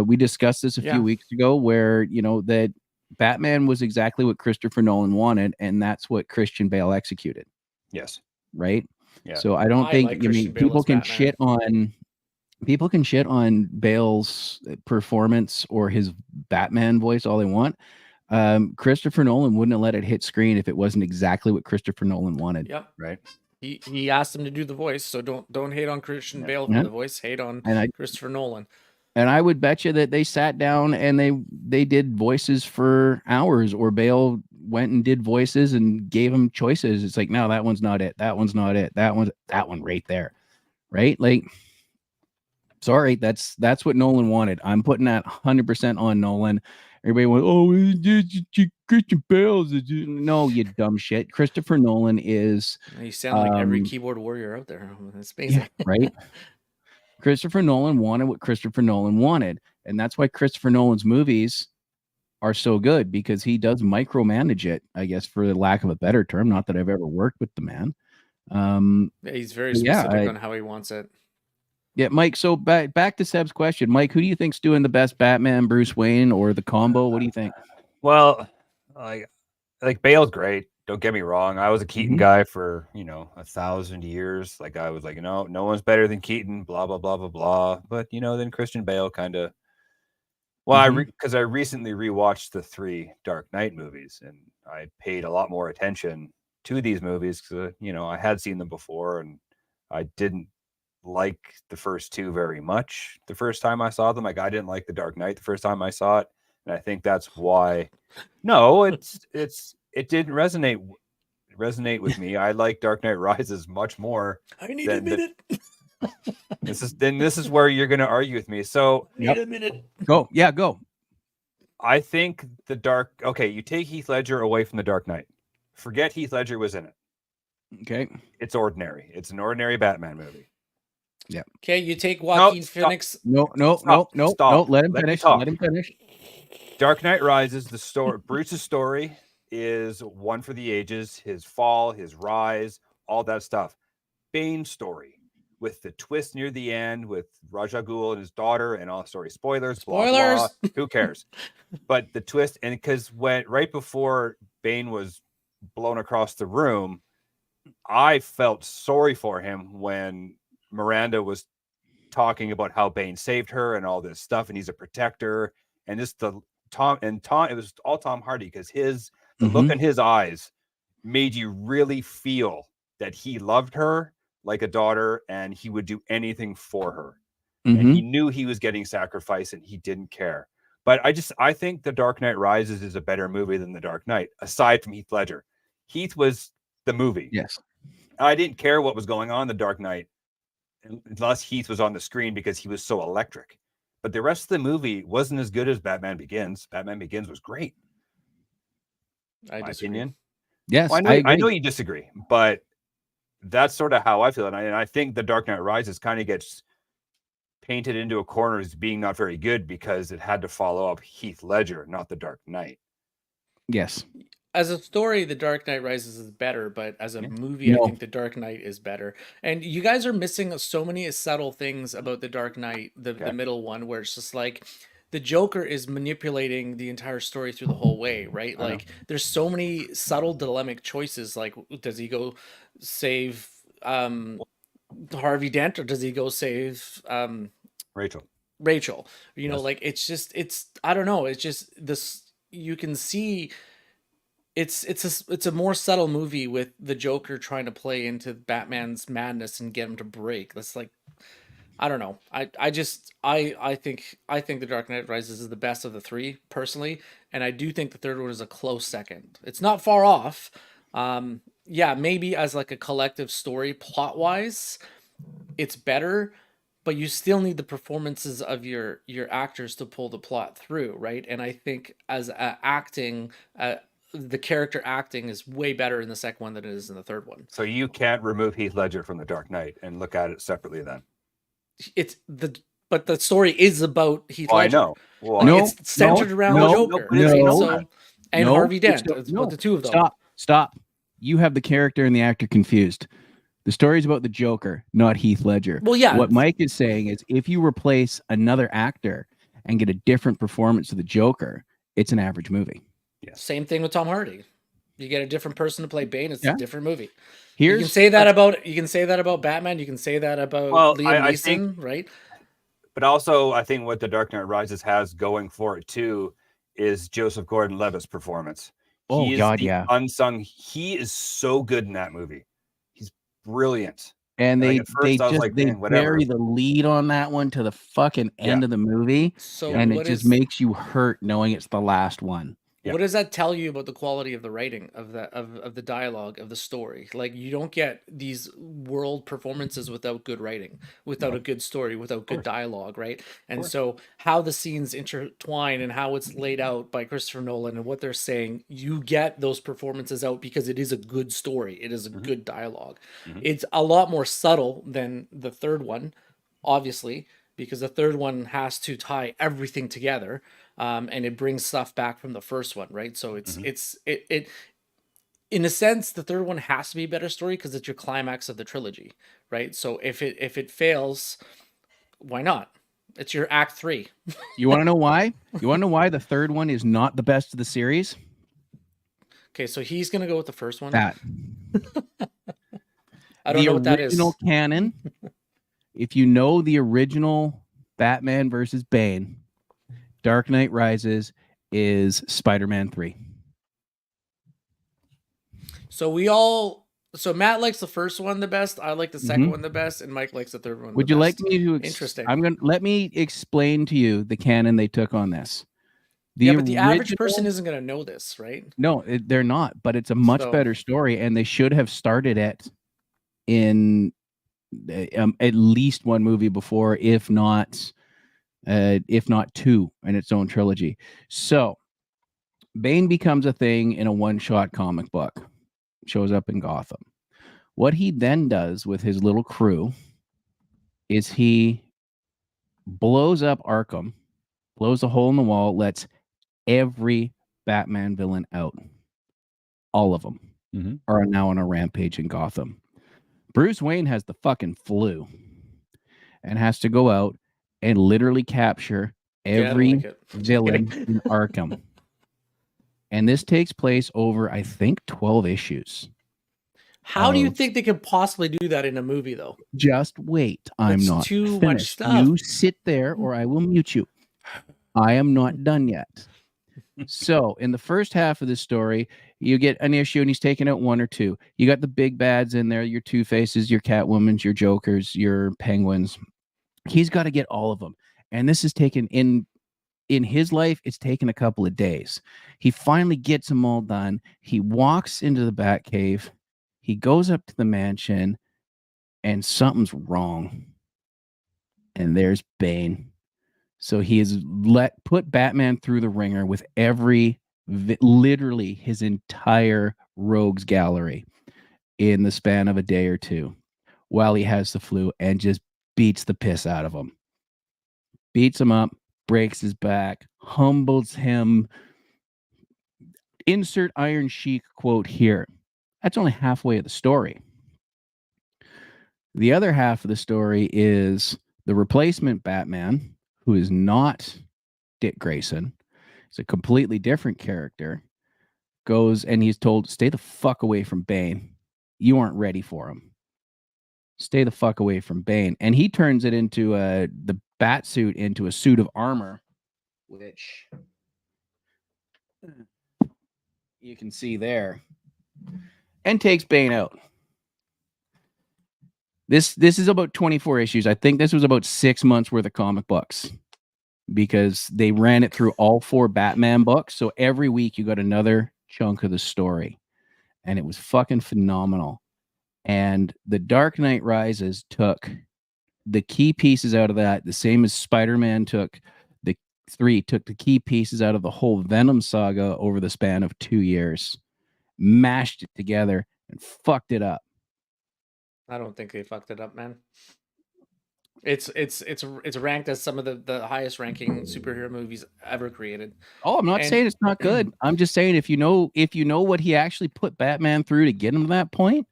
We discussed this a Yeah. few weeks ago, where that Batman was exactly what Christopher Nolan wanted, and that's what Christian Bale executed. Yes. Right. Yeah. So I don't think like Christian Bale people as can Batman. shit on Bale's performance or his Batman voice all they want. Christopher Nolan wouldn't have let it hit screen if it wasn't exactly what Christopher Nolan wanted. Yep. Right. He asked him to do the voice, so don't hate on Christian Bale for the voice. Hate on Christopher Nolan. And I would bet you that they sat down and they did voices for hours, or Bale went and did voices and gave him choices. It's like, no, that one's not it. That one's not it. That one right there. Right? Like, sorry, that's what Nolan wanted. I'm putting that 100% on Nolan. Everybody went, oh, Christian Bale's. No, you dumb shit. Christopher Nolan is. You sound like every keyboard warrior out there. That's amazing. Yeah, right? Christopher Nolan wanted what Christopher Nolan wanted. And that's why Christopher Nolan's movies are so good, because he does micromanage it, I guess, for the lack of a better term. Not that I've ever worked with the man. He's very specific on how he wants it. Yeah, Mike. So back to Seb's question, Mike. Who do you think's doing the best, Batman, Bruce Wayne, or the combo? What do you think? Well, like Bale's great. Don't get me wrong. I was a Keaton guy for 1,000 years. Like I was like, no one's better than Keaton. Blah blah blah blah blah. But then Christian Bale kind of. Well, because I recently rewatched the 3 Dark Knight movies, and I paid a lot more attention to these movies because I had seen them before, and I didn't like the first 2 very much the first time I saw them. Like I didn't like the Dark Knight the first time I saw it, and I think that's why. No, it didn't resonate with me. I like Dark Knight Rises much more. I need a minute. This is where you're going to argue with me. So need a minute. Go. Yeah, go. I think you take Heath Ledger away from the Dark Knight. Forget Heath Ledger was in it. Okay. It's ordinary. It's an ordinary Batman movie. Yeah. Okay, you take Joaquin Phoenix. No. Stop. Let him finish. Let him finish. Dark Knight Rises, the story, Bruce's story is one for the ages. His fall, his rise, all that stuff. Bane's story, with the twist near the end with Ra's al Ghul and his daughter and all story. Spoilers. Blah, blah. Who cares? But the twist, and because right before Bane was blown across the room, I felt sorry for him when Miranda was talking about how Bane saved her and all this stuff, and he's a protector. And this Tom, it was all Tom Hardy, because the look in his eyes made you really feel that he loved her like a daughter, and he would do anything for her. And he knew he was getting sacrificed, and he didn't care. But I think The Dark Knight Rises is a better movie than The Dark Knight, aside from Heath Ledger. Heath was the movie. Yes. I didn't care what was going on in The Dark Knight unless Heath was on the screen, because he was so electric. But the rest of the movie wasn't as good as Batman Begins. Batman Begins was great. I disagree. Opinion. Yes, well, I know you disagree, but that's sort of how I feel. And I think The Dark Knight Rises kind of gets painted into a corner as being not very good because it had to follow up Heath Ledger, not The Dark Knight. Yes. As a story, The Dark Knight Rises is better, but as a movie, I think The Dark Knight is better. And you guys are missing so many subtle things about The Dark Knight, the middle one, where it's just like the Joker is manipulating the entire story through the whole way, right? Like there's so many subtle dilemmic choices. Like, does he go save Harvey Dent, or does he go save Rachel? You know, like it's I don't know. It's just this. You can see it's a more subtle movie with the Joker trying to play into Batman's madness and get him to break. That's like, I don't know. I think The Dark Knight Rises is the best of the three personally, and I do think the third one is a close second. It's not far off. Yeah, maybe as like a collective story plot wise, it's better, but you still need the performances of your actors to pull the plot through, right? And I think as acting, the character acting is way better in the second one than it is in the third one. So you can't remove Heath Ledger from The Dark Knight and look at it separately then. But the story is about Heath Ledger. I know. Well, like, it's centered around the Joker. And Harvey Dent. It's about the two of them. Stop. You have the character and the actor confused. The story's about the Joker, not Heath Ledger. Well, yeah. What Mike is saying is if you replace another actor and get a different performance of the Joker, it's an average movie. Yeah. Same thing with Tom Hardy. You get a different person to play Bane, it's a different movie. You can say that about Batman, you can say that about Liam Neeson, right? But also I think what The Dark Knight Rises has going for it too is Joseph Gordon-Levitt's performance. Unsung. He is so good in that movie. He's brilliant. And they bury the lead on that one to the fucking end of the movie. And it just makes you hurt knowing it's the last one. Yeah. What does that tell you about the quality of the writing of the dialogue of the story? Like, you don't get these world performances without good writing, without a good story, without good dialogue, right? And so how the scenes intertwine and how it's laid out by Christopher Nolan and what they're saying, you get those performances out because it is a good story. It is a good dialogue. It's a lot more subtle than the third one, obviously, because the third one has to tie everything together. And it brings stuff back from the first one, right? So it's in a sense, the third one has to be a better story because it's your climax of the trilogy, right? So if it fails, why not? It's your act 3. You want to know why? You want to know why the third one is not the best of the series? Okay, so he's gonna go with the first one. That I don't know what that is. The original canon. If you know the original Batman versus Bane, Dark Knight Rises is Spider-Man 3. So Matt likes the first one the best, I like the second one the best, and Mike likes the third one. Would you like me to Interesting. Let me explain to you the canon they took on this. But the average person isn't going to know this, right? No, they're not, but it's a much better story, and they should have started it in at least one movie before, if not 2 in its own trilogy. So Bane becomes a thing in a one-shot comic book, shows up in Gotham. What he then does with his little crew is he blows up Arkham, blows a hole in the wall, lets every Batman villain out. All of them are now on a rampage in Gotham. Bruce Wayne has the fucking flu and has to go out and literally capture every villain in Arkham. And this takes place over, I think, 12 issues. How do you think they could possibly do that in a movie, though? Just wait. I'm not too finished. Much stuff. You sit there or I will mute you. I am not done yet. So in the first half of the story, you get an issue and he's taking out 1 or 2. You got the big bads in there, your Two-Faces, your Catwomans, your Jokers, your Penguins. He's got to get all of them. And this is taken in his life, it's taken a couple of days. He finally gets them all done. He walks into the Batcave. He goes up to the mansion and something's wrong. And there's Bane. So he has put Batman through the ringer with literally his entire rogues gallery in the span of a day or two while he has the flu, and just beats the piss out of him. Beats him up, breaks his back, humbles him. Insert Iron Sheik quote here. That's only halfway of the story. The other half of the story is the replacement Batman, who is not Dick Grayson. It's a completely different character. Goes and he's told, stay the fuck away from Bane. You aren't ready for him. Stay the fuck away from Bane. And he turns it into the bat suit into a suit of armor, which you can see there, and takes Bane out. This is about 24 issues. I think this was about 6 months worth of comic books, because they ran it through all 4 Batman books. So every week you got another chunk of the story, and it was fucking phenomenal. And The Dark Knight Rises took the key pieces out of that, the same as Spider-Man took the key pieces out of the whole Venom saga over the span of 2 years, mashed it together, and fucked it up. I don't think they fucked it up, man. It's ranked as some of the highest ranking superhero movies ever created. Oh, I'm not saying it's not good. I'm just saying if you know what he actually put Batman through to get him to that point,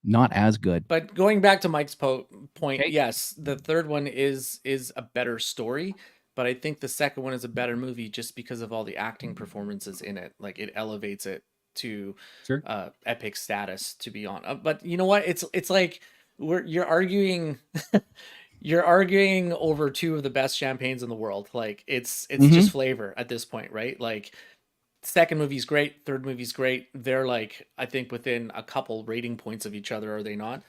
not as good. But going back to Mike's point, Okay. yes, the third one is a better story, but I think the second one is a better movie just because of all the acting performances in it. Like, it elevates it to Sure. epic status, to be honest. But you know what? It's like you're arguing you're arguing over 2 of the best champagnes in the world. Like, it's just flavor at this point, right? Like, second movie's great, third movie's great. They're like, I think, within a couple rating points of each other, are they not?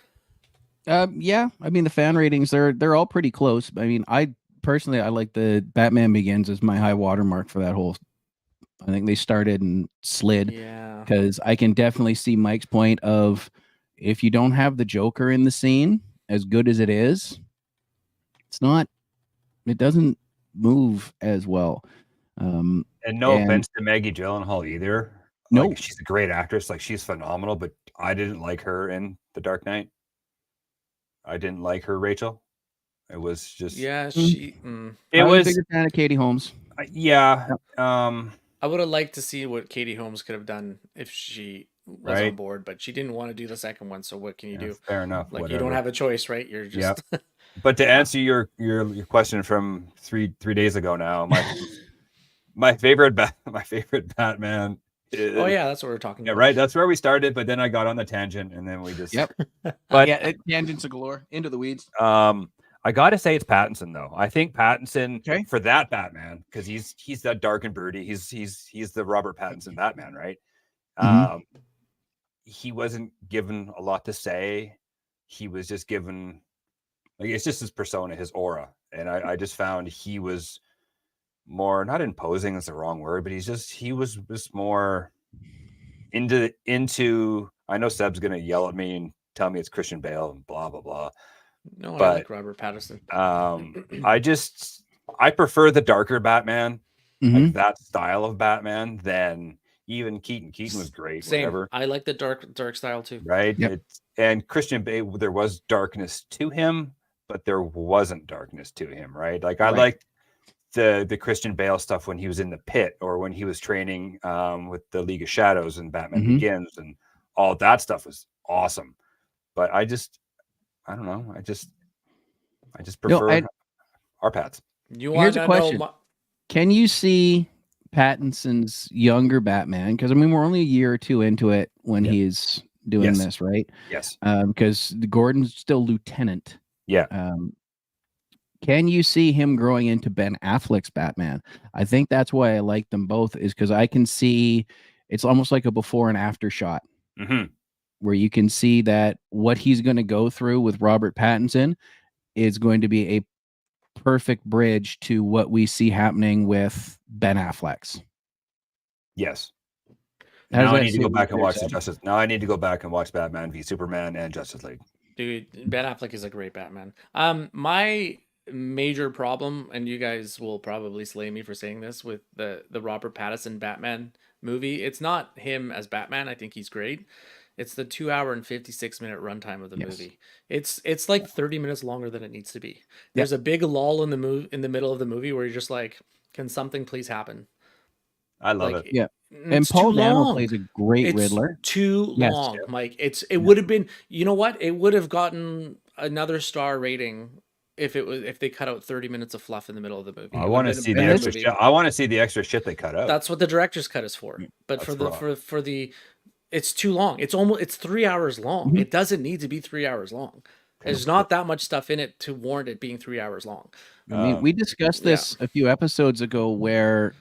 Yeah. I mean, the fan ratings, they're all pretty close. I mean, I personally like the Batman Begins as my high watermark for that whole. I think they started and slid. Yeah. Because I can definitely see Mike's point of, if you don't have the Joker in the scene, as good as it is, it doesn't move as well. And no offense to Maggie Gyllenhaal either. No, like, she's a great actress. Like, she's phenomenal, but I didn't like her in The Dark Knight. I didn't like her, Rachel. It was just, yeah, she. It I was was a bigger fan of Katie Holmes. Yeah. I would have liked to see what Katie Holmes could have done if she was on board, but she didn't want to do the second one. So what can you do? Fair enough. Like, whatever. you don't have a choice, right? You're just. Yep. But to answer your question from three days ago now, my favorite Batman. Oh yeah, that's what we're talking about. Right. That's where we started, but then I got on the tangent, and then we just. Yep. But yeah, tangents galore, into the weeds. I got to say it's Pattinson though. I think Pattinson for that Batman, because he's that dark and broody. He's the Robert Pattinson Batman, right? He wasn't given a lot to say. He was just given, like, it's just his persona, his aura, and I just found he was more, not imposing is the wrong word, but he was just more into. I know Seb's gonna yell at me and tell me it's Christian Bale and blah blah blah. No, but I like Robert Pattinson. I prefer the darker Batman, like that style of Batman, than even Keaton. Keaton was great. Same. Whatever. I like the dark style too. Right. Yep. And Christian Bale, there was darkness to him, but there wasn't darkness to him. Right. Like, I liked the Christian Bale stuff when he was in the pit, or when he was training with the League of Shadows and Batman Begins, and all that stuff was awesome. But I don't know. I just prefer our Pats. Here's a question. Can you see Pattinson's younger Batman? Because I mean, we're only a year or two into it when he's doing this, right? Yes. Because Gordon's still lieutenant. Yeah. Can you see him growing into Ben Affleck's Batman? I think that's why I like them both, is because I can see it's almost like a before and after shot. Where you can see that what he's going to go through with Robert Pattinson is going to be a perfect bridge to what we see happening with Ben Affleck's. Yes. Now I need to go back and watch Now I need to go back and watch Batman v Superman and Justice League. Dude, Ben Affleck is a great Batman. My major problem, and you guys will probably slay me for saying this, with the Robert Pattinson Batman movie, it's not him as Batman. I think he's great. It's the 2 hour and 56-minute runtime of the movie. It's like 30 minutes longer than it needs to be. There's a big lull in the middle of the movie where you're just like, can something please happen? I love it. Yeah. And Paul Dano plays a great Riddler. Too long, Mike. It would have been, you know what? It would have gotten another star rating if they cut out 30 minutes of fluff in the middle of the movie. I want to see the extra shit. I want to see the extra shit they cut out. That's what the director's cut is for. But for the it's too long. It's 3 hours long. It doesn't need to be 3 hours long. There's not that much stuff in it to warrant it being 3 hours long. I mean, we discussed this a few episodes ago where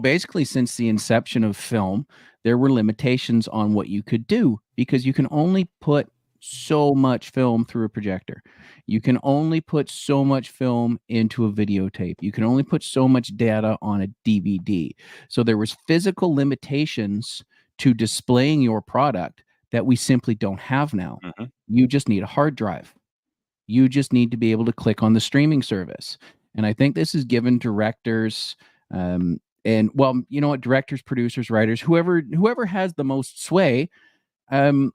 basically since the inception of film, there were limitations on what you could do because you can only put so much film through a projector. You can only put so much film into a videotape. You can only put so much data on a DVD. So there was physical limitations to displaying your product that we simply don't have now. You just need a hard drive. You just need to be able to click on the streaming service. And I think this has given directors directors, producers, writers, whoever has the most sway, the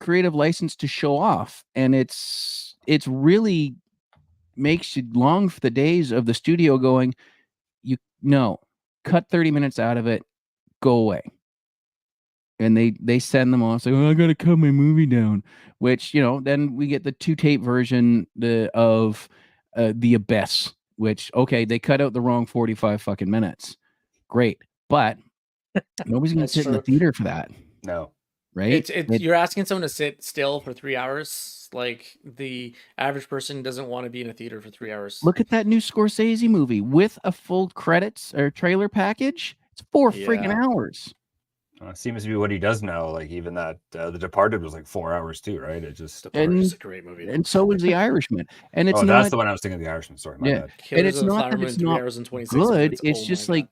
creative license to show off. And it's really makes you long for the days of the studio going, cut 30 minutes out of it, go away. And they send them off, say, I gotta cut my movie down. Which, then we get the 2-tape version of The Abyss, which, okay, they cut out the wrong 45 fucking minutes. Great. But nobody's gonna sit in the theater for that. No. Right? You're asking someone to sit still for 3 hours. Like the average person doesn't want to be in a theater for 3 hours. Look at that new Scorsese movie with a full credits or trailer package. It's 4 friggin' hours. Seems to be what he does now. Like even that, The Departed was like 4 hours too, right? It just Departed's a great movie, and so was The Irishman. And it's that's the one I was thinking of, The Irishman. Sorry, my bad. And it's not that it's not good. It's just like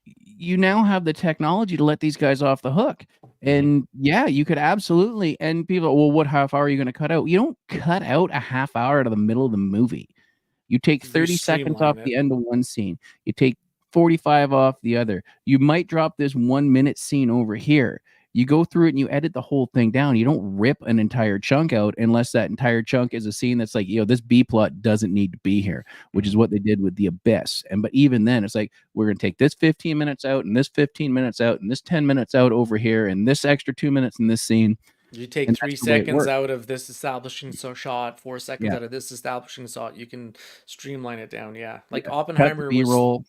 you now have the technology to let these guys off the hook. And you could absolutely. And people, well, what half hour are you going to cut out? You don't cut out a half hour out of the middle of the movie. You take 30 seconds off the end of one scene. You take 45 off the other. You might drop this 1 minute scene over here. You go through it and you edit the whole thing down. You don't rip an entire chunk out unless that entire chunk is a scene that's like, this B plot doesn't need to be here, which is what they did with The Abyss. But even then, it's like, we're going to take this 15 minutes out and this 15 minutes out and this 10 minutes out over here and this extra 2 minutes in this scene. You take 3 seconds out of this establishing shot, 4 seconds out of this establishing shot. You can streamline it down. Yeah. Like Oppenheimer was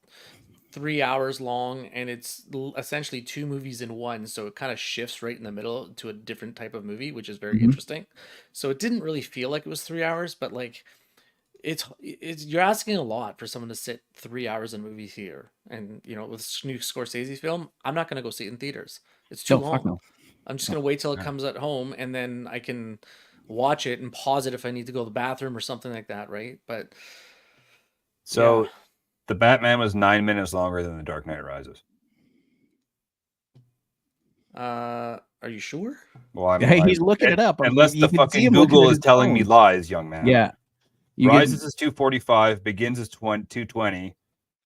3 hours long, and it's essentially 2 movies in one, so it kind of shifts right in the middle to a different type of movie, which is very interesting. So it didn't really feel like it was 3 hours, but like it's you're asking a lot for someone to sit 3 hours in a movie theater. And with new Scorsese film, I'm not going to go see it in theaters. It's too long. No. I'm just going to wait till it comes at home, and then I can watch it and pause it if I need to go to the bathroom or something like that, right? But the Batman was 9 minutes longer than The Dark Knight Rises. Are you sure? Well, he's looking it up. Unless the fucking Google is telling me lies, young man. Yeah. Rises is 245, begins is 220.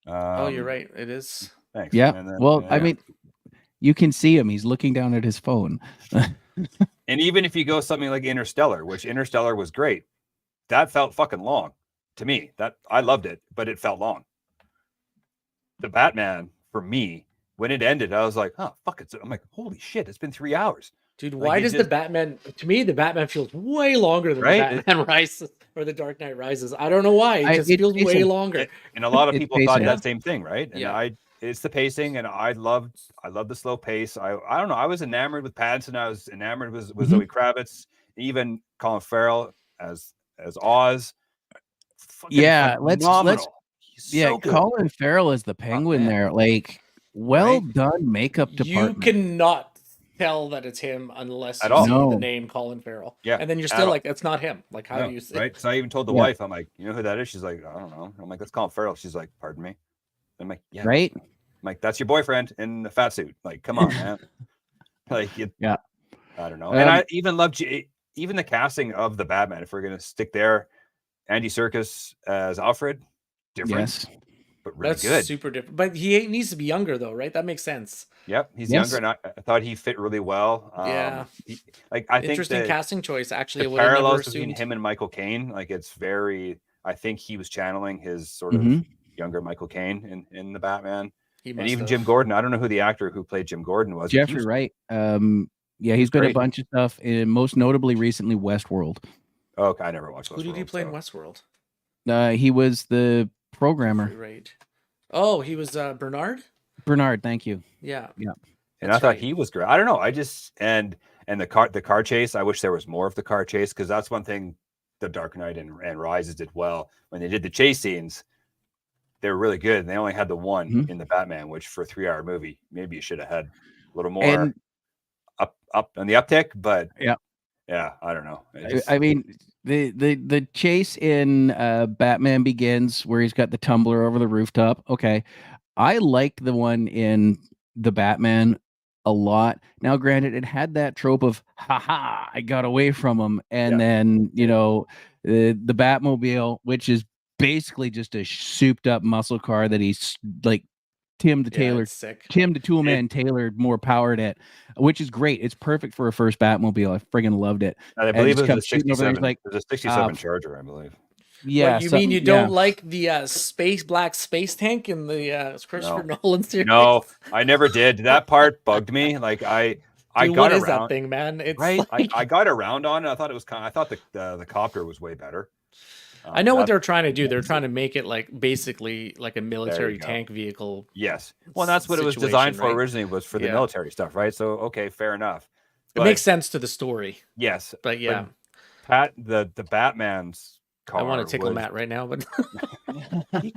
You're right. It is. Thanks. Yeah. I mean, you can see him. He's looking down at his phone. And even if you go something like Interstellar, which Interstellar was great, that felt fucking long to me. That I loved it, but it felt long. The Batman, for me, when it ended, I was like, oh, fuck it. I'm like, holy shit, it's been 3 hours. Dude, why does the Batman, to me, the Batman feels way longer than the Batman Rises or the Dark Knight Rises. I don't know why. It just feels way longer. And a lot of people thought that same thing, right? And it's the pacing, and I love the slow pace. I don't know. I was enamored with Pattinson. I was enamored with Zoe Kravitz, even Colin Farrell as Oz. Let's Colin Farrell is the Penguin there. Like, done makeup department. You cannot tell that it's him unless you see the name Colin Farrell. Yeah. And then you're still like, it's not him. Like, how do you say? Right. So I even told the wife, I'm like, you know who that is? She's like, I don't know. I'm like, that's Colin Farrell. She's like, pardon me. I'm like, yeah. Right. I'm like, that's your boyfriend in the fat suit. Like, come on, man. I don't know. And I even loved even the casting of the Batman. If we're gonna stick there, Andy Serkis as Alfred, different, but really good, super different. But he needs to be younger though, right? That makes sense. Yep, he's younger, and I thought he fit really well. I think interesting casting choice. Actually, the parallels between him and Michael Caine, like it's very. I think he was channeling his sort of younger Michael Caine in the Batman. And even Jim Gordon. I don't know who the actor who played Jim Gordon was. Jeffrey Wright. He's been a bunch of stuff, and most notably recently Westworld. Oh, okay, I never watched Westworld. Who did he play in Westworld? He was the programmer. Right. Oh, he was Bernard? Bernard, thank you. Yeah. Yeah. And I thought he was great. I don't know. I just and the car chase. I wish there was more of the car chase, because that's one thing the Dark Knight and Rises did well. When they did the chase scenes, they were really good. And they only had the one in the Batman, which for a 3-hour movie, maybe you should have had a little more up on the uptick. But yeah, I don't know. I mean, the chase in Batman Begins, where he's got the tumbler over the rooftop. Okay, I like the one in the Batman a lot. Now, granted, it had that trope of "ha, I got away from him," and then the Batmobile, which is basically just a souped up muscle car that he's like Tim the Toolman Taylor more powered it, which is great. It's perfect for a first Batmobile. I friggin' loved it. I believe it was a 67. Like, it was a 67 Charger, I believe. Yeah. What, you mean you don't like the black space tank in the Christopher Nolan series? No, I never did. That part bugged me. Like I got what around. Is that thing, man? It's right. Like... I got around on it. I thought it was I thought the copter was way better. I know what they're trying to do. They're trying to make it like basically like a military tank vehicle. Yes. Well, that's what it was designed for originally, was for the military stuff, right? So okay, fair enough. It makes sense to the story. Yes. But yeah. But the Batman's car. I want to tickle Matt right now, but there's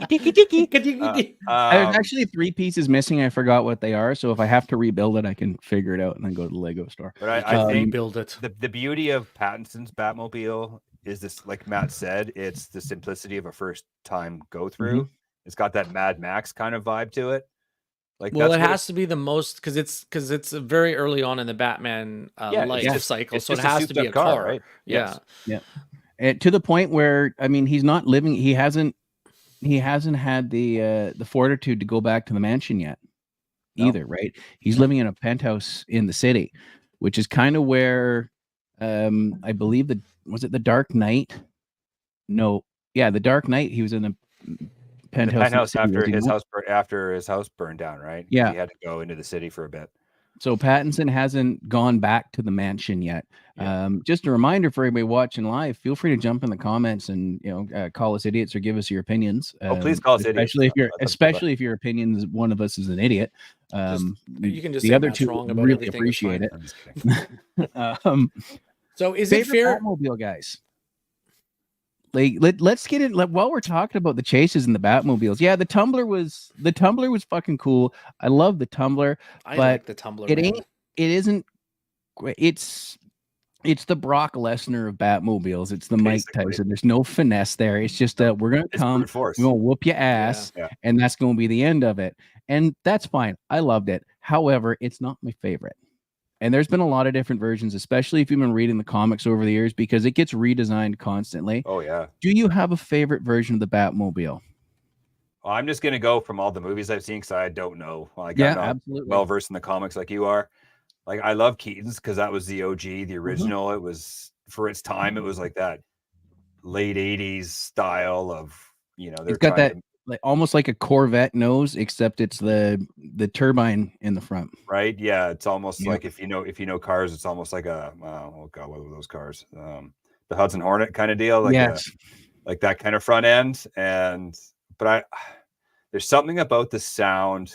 actually 3 pieces missing. I forgot what they are. So if I have to rebuild it, I can figure it out and then go to the Lego store. But I think build it. The beauty of Pattinson's Batmobile is this, like Matt said, it's the simplicity of a first time go through. It's got that Mad Max kind of vibe to it. Like, well, it has to be the most because it's very early on in the Batman life cycle, so it has to be a car, right? Yeah. And to the point where, I mean, he's not living. He hasn't had the fortitude to go back to the mansion yet, either. Right? He's living in a penthouse in the city, which is kind of where I believe was it the Dark Knight? No, yeah, the Dark Knight. He was in the penthouse after his house burned down, right? Yeah, he had to go into the city for a bit. So Pattinson hasn't gone back to the mansion yet. Just a reminder for everybody watching live: feel free to jump in the comments and call us idiots or give us your opinions. Please call us idiots. Especially if your opinion is one of us is an idiot. You can just the say other Matt's two wrong about really appreciate it. So is it fair, Batmobile guys? Like let's get it while we're talking about the chases and the Batmobiles. Yeah, the Tumbler was fucking cool. I love the Tumbler. I like the Tumbler. It's the Brock Lesnar of Batmobiles. It's the Mike Tyson. There's no finesse there. It's just we're gonna come, we're gonna whoop your ass, and that's gonna be the end of it. And that's fine. I loved it. However, it's not my favorite. And there's been a lot of different versions, especially if you've been reading the comics over the years, because it gets redesigned constantly. Oh, yeah. Do you have a favorite version of the Batmobile? Well, I'm just going to go from all the movies I've seen because I don't know. Like, I'm absolutely well versed in the comics like you are. Like, I love Keaton's because that was the OG, the original. It was, for its time, it was like that late 80s style of, it's got that like almost like a Corvette nose, except it's the turbine in the front. Right? Yeah, it's almost like if you know cars, it's almost like a oh god, what were those cars? The Hudson Hornet kind of deal, like like that kind of front end. But there's something about the sound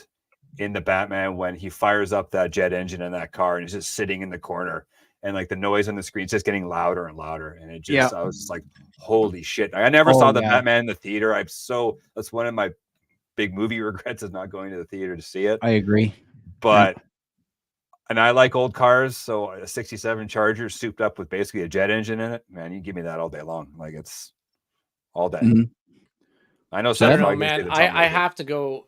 in the Batman when he fires up that jet engine in that car and he's just sitting in the corner. And like the noise on the screen is just getting louder and louder. And it just, I was just like, holy shit. I never saw the Batman in the theater. That's one of my big movie regrets, is not going to the theater to see it. I agree. But, and I like old cars. So a 67 Charger souped up with basically a jet engine in it, man, you give me that all day long. Like, it's all day. I know. I don't know, man. I have to go.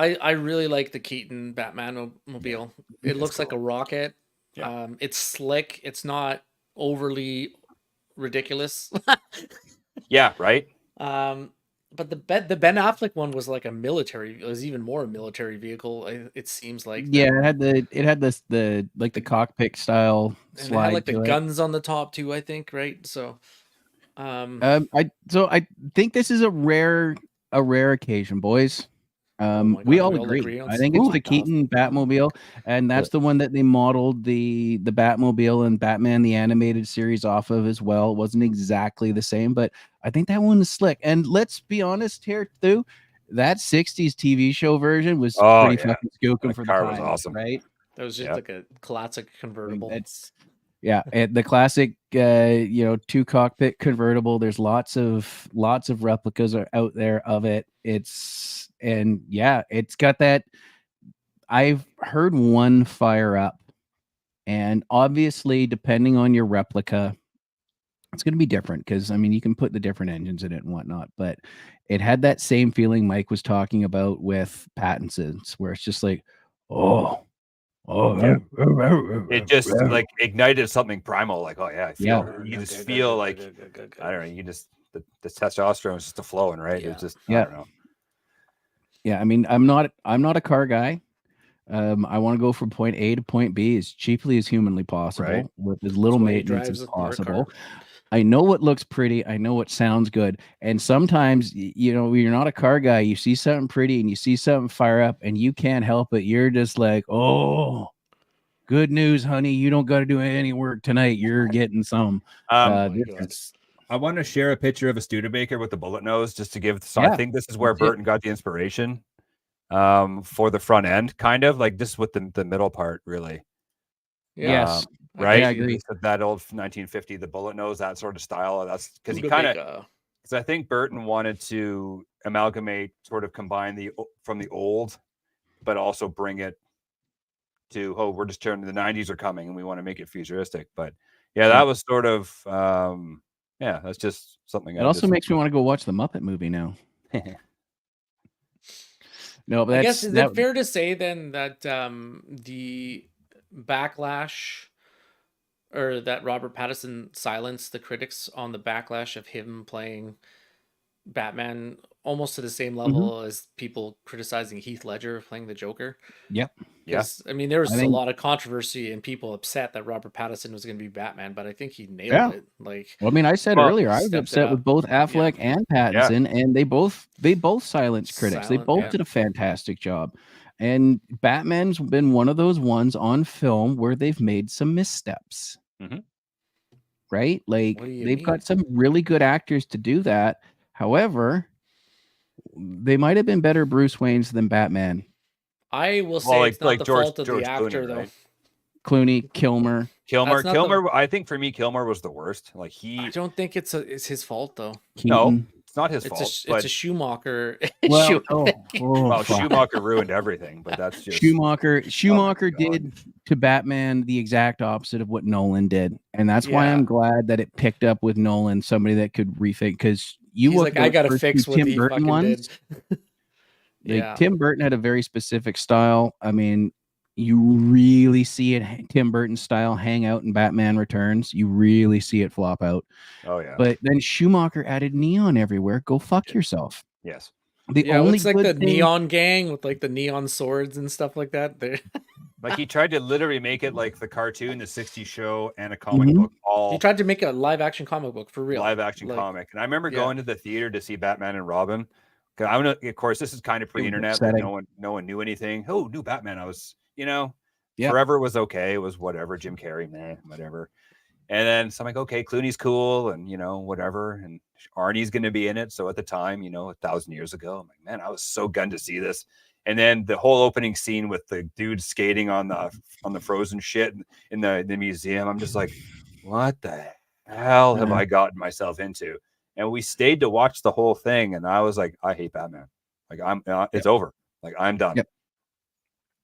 I really like the Keaton Batman mobile. It looks like a rocket. It's slick. It's not overly ridiculous. Yeah, right. But the Ben Affleck one was like it was even more a military vehicle. It seems like. Yeah, it had the like the cockpit style slide. It had like the guns on the top too, I think, right? So I think this is a rare occasion, boys. my We God, all we all agree. agree on I think it's Ooh, the Keaton Batmobile, and that's the one that they modeled the Batmobile and Batman the animated series off of as well. It wasn't exactly the same, but I think that one is slick. And let's be honest here, too. That 60s TV show version was pretty fucking skookum for the car time, was awesome. right? That was just like a classic convertible. That's the classic two cockpit convertible. There's lots of replicas are out there of it. It's got that. I've heard one fire up, and obviously depending on your replica, it's going to be different because I mean you can put the different engines in it and whatnot, but it had that same feeling Mike was talking about with Pattinson's, where it's just like, oh, it just like ignited something primal. Like, oh yeah, I feel you just feel like I don't know. You just the testosterone is just flowing, right? It's just I don't know. Yeah, I mean, I'm not a car guy. I want to go from point A to point B as cheaply as humanly possible with as little maintenance as possible. I know what looks pretty. I know what sounds good. And sometimes, you're not a car guy. You see something pretty and you see something fire up and you can't help it. You're just like, oh, good news, honey. You don't got to do any work tonight. You're getting some. I want to share a picture of a Studebaker with the bullet nose just to give. So I think this is where Burton got the inspiration for the front end, kind of like this with the middle part, really. Yes. Right. I agree. That old 1950, the bullet nose, that sort of style. That's because he kind of, because I think Burton wanted to amalgamate, sort of combine from the old, but also bring it to, we're just turning the 90s are coming and we want to make it futuristic. But that was sort of, that's just something. It also makes me want to go watch the Muppet movie now. No, but I guess is it fair to say then that the backlash, or that Robert Pattinson silenced the critics on the backlash of him playing Batman almost to the same level as people criticizing Heath Ledger playing the Joker? Yep. Yes. I mean, there was a lot of controversy and people upset that Robert Pattinson was going to be Batman, but I think he nailed it. Like, well, I mean, I said earlier, I was upset with both Affleck and Pattinson, and they both silenced critics. They both did a fantastic job. And Batman's been one of those ones on film where they've made some missteps. Right? Like, they've got some really good actors to do that. However, they might have been better Bruce Waynes than Batman. I will say it's not the fault of the actor, Clooney, though. right? Clooney, Kilmer. I think for me, Kilmer was the worst. Like I don't think it's his fault, though. Keaton. No, it's not his fault. It's a Schumacher. Well, Schumacher ruined everything, but that's just Schumacher did to Batman the exact opposite of what Nolan did, and that's why I'm glad that it picked up with Nolan, somebody that could rethink. Because I got to fix what Tim Burton ones. Like Tim Burton had a very specific style. I mean, you really see it, Tim Burton style, hang out in Batman Returns. You really see it flop out. Oh yeah. But then Schumacher added neon everywhere. Go fuck yourself. Yes. It's like the neon gang with like the neon swords and stuff like that. Like he tried to literally make it like the cartoon, the 60s show, and a comic book. He tried to make a live action comic book for real. Live action comic. And I remember going to the theater to see Batman and Robin. Of course, this is kind of pre-internet. Like no one knew anything. Oh, new Batman. I was, Forever was okay. It was whatever. Jim Carrey, whatever. And then so I'm like, okay, Clooney's cool, and whatever. And Arnie's going to be in it. So at the time, 1,000 years ago, I'm like, man, I was so gunned to see this. And then the whole opening scene with the dude skating on the frozen shit in the museum, I'm just like, what the hell have I gotten myself into? And we stayed to watch the whole thing, and I was like, I hate Batman. Like it's over. Like I'm done. Yep.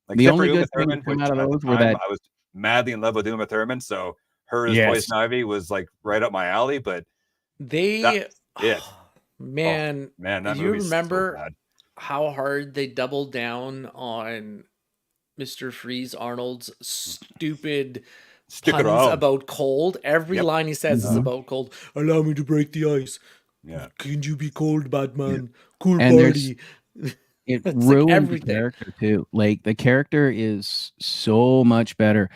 Like the only good thing come out of those were that I was madly in love with Uma Thurman, so her as Poison Ivy was like right up my alley. But man, that you remember how hard they doubled down on Mr. Freeze Arnold's stupid puns about cold? Every line he says is about cold. Allow me to break the ice. Yeah. Can you be cold, Batman? Cool party. It ruined the character too. Like the character is so much better.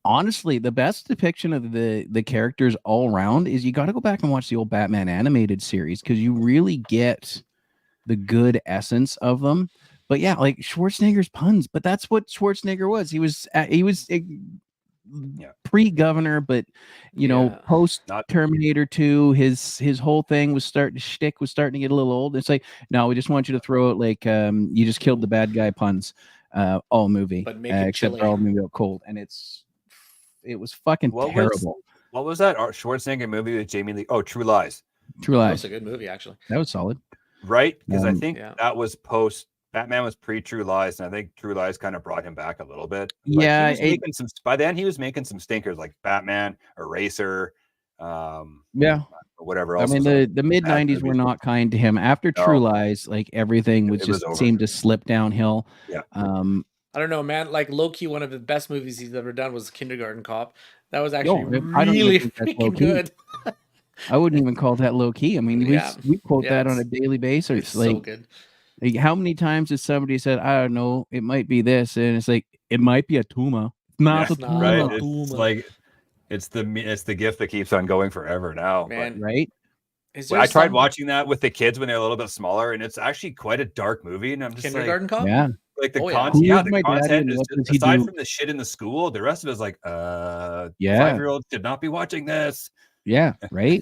Honestly, the best depiction of the characters all around is you got to go back and watch the old Batman animated series because you really get good essence of them. But yeah, like Schwarzenegger's puns, but that's what Schwarzenegger was. He was pre-governor, but post Terminator 2, his whole thing was starting to get a little old. It's like, no, we just want you to throw out like you just killed the bad guy puns all movie, but make it except chilly. for all movie out cold, and it was fucking terrible. What was that Schwarzenegger movie with Jamie Lee? Oh, True Lies. True Lies. That was a good movie, actually. That was solid, right? Because I think that was post Batman was pre True Lies, and I think True Lies kind of brought him back a little bit. Yeah, he was making some. By then, he was making some stinkers like Batman, Eraser, or whatever else. I mean, the mid '90s were not kind to him. After True Lies, like everything was just seemed to slip downhill. Yeah. I don't know, man. Like low key, one of the best movies he's ever done was Kindergarten Cop. That was actually really freaking good. I wouldn't even call that low key. I mean, we quote that on a daily basis. It's like, so good. Like, how many times has somebody said, I don't know, it might be this, and it's like, it might be a tumor. It's not a tumor. Right? It's like it's the gift that keeps on going forever now. Man, but, right? I tried watching that with the kids when they're a little bit smaller, and it's actually quite a dark movie. And I'm just Kindergarten like, Cop? Yeah. Like the content is just, aside from the shit in the school, the rest of it is like, 5-year-olds should not be watching this. Yeah, right.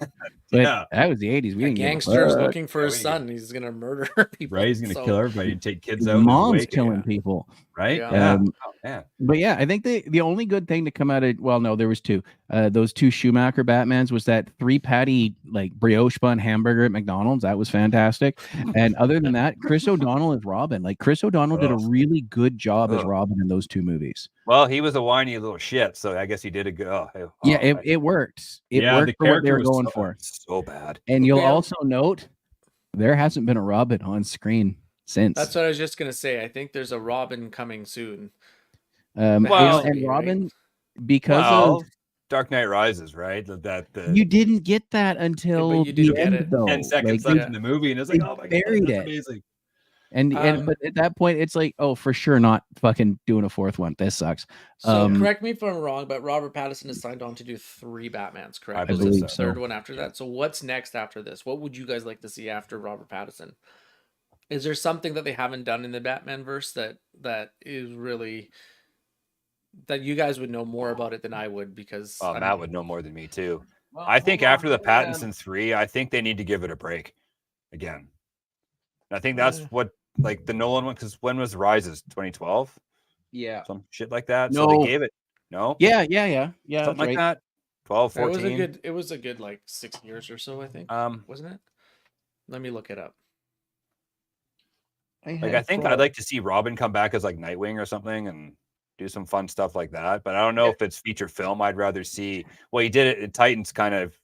But that was the '80s. A gangster's looking for his son. He's gonna murder people. Right, he's gonna kill everybody and take kids out. Mom's killing people. Right. Yeah. But yeah, I think the only good thing to come out of there was two. Those two Schumacher Batmans was that 3-patty like brioche bun hamburger at McDonald's. That was fantastic. And other than that, Chris O'Donnell as Robin. Like Chris O'Donnell did a really good job as Robin in those two movies. Well, he was a whiny little shit, so I guess he did a good. It worked. It worked for what they were going for. So bad. And you'll also note there hasn't been a Robin on screen since. That's what I was just gonna say. I think there's a Robin coming soon. And Robin, because of Dark Knight Rises, right? You didn't get that until you did get it. though. 10 seconds left in the movie, and it's like, oh my god, that's amazing. And but at that point, it's like, oh, for sure, not fucking doing a fourth one. This sucks. So correct me if I'm wrong, but Robert Pattinson is signed on to do 3 Batmans, correct? I believe the third one after that. So what's next after this? What would you guys like to see after Robert Pattinson? Is there something that they haven't done in the Batman verse that is really that you guys would know more about it than I would? Because Matt would know more than me too. Well, I think after the Pattinson 3, I think they need to give it a break again. And I think that's what like the Nolan one, because when was Rises? 2012? Yeah. Some shit like that. No. So they gave it. No? Yeah. Something like that. 12, 14. It was a good like 6 years or so, I think. Wasn't it? Let me look it up. I think I'd like to see Robin come back as like Nightwing or something and do some fun stuff like that. But I don't know if it's feature film. I'd rather see. Well, he did it. Titans kind of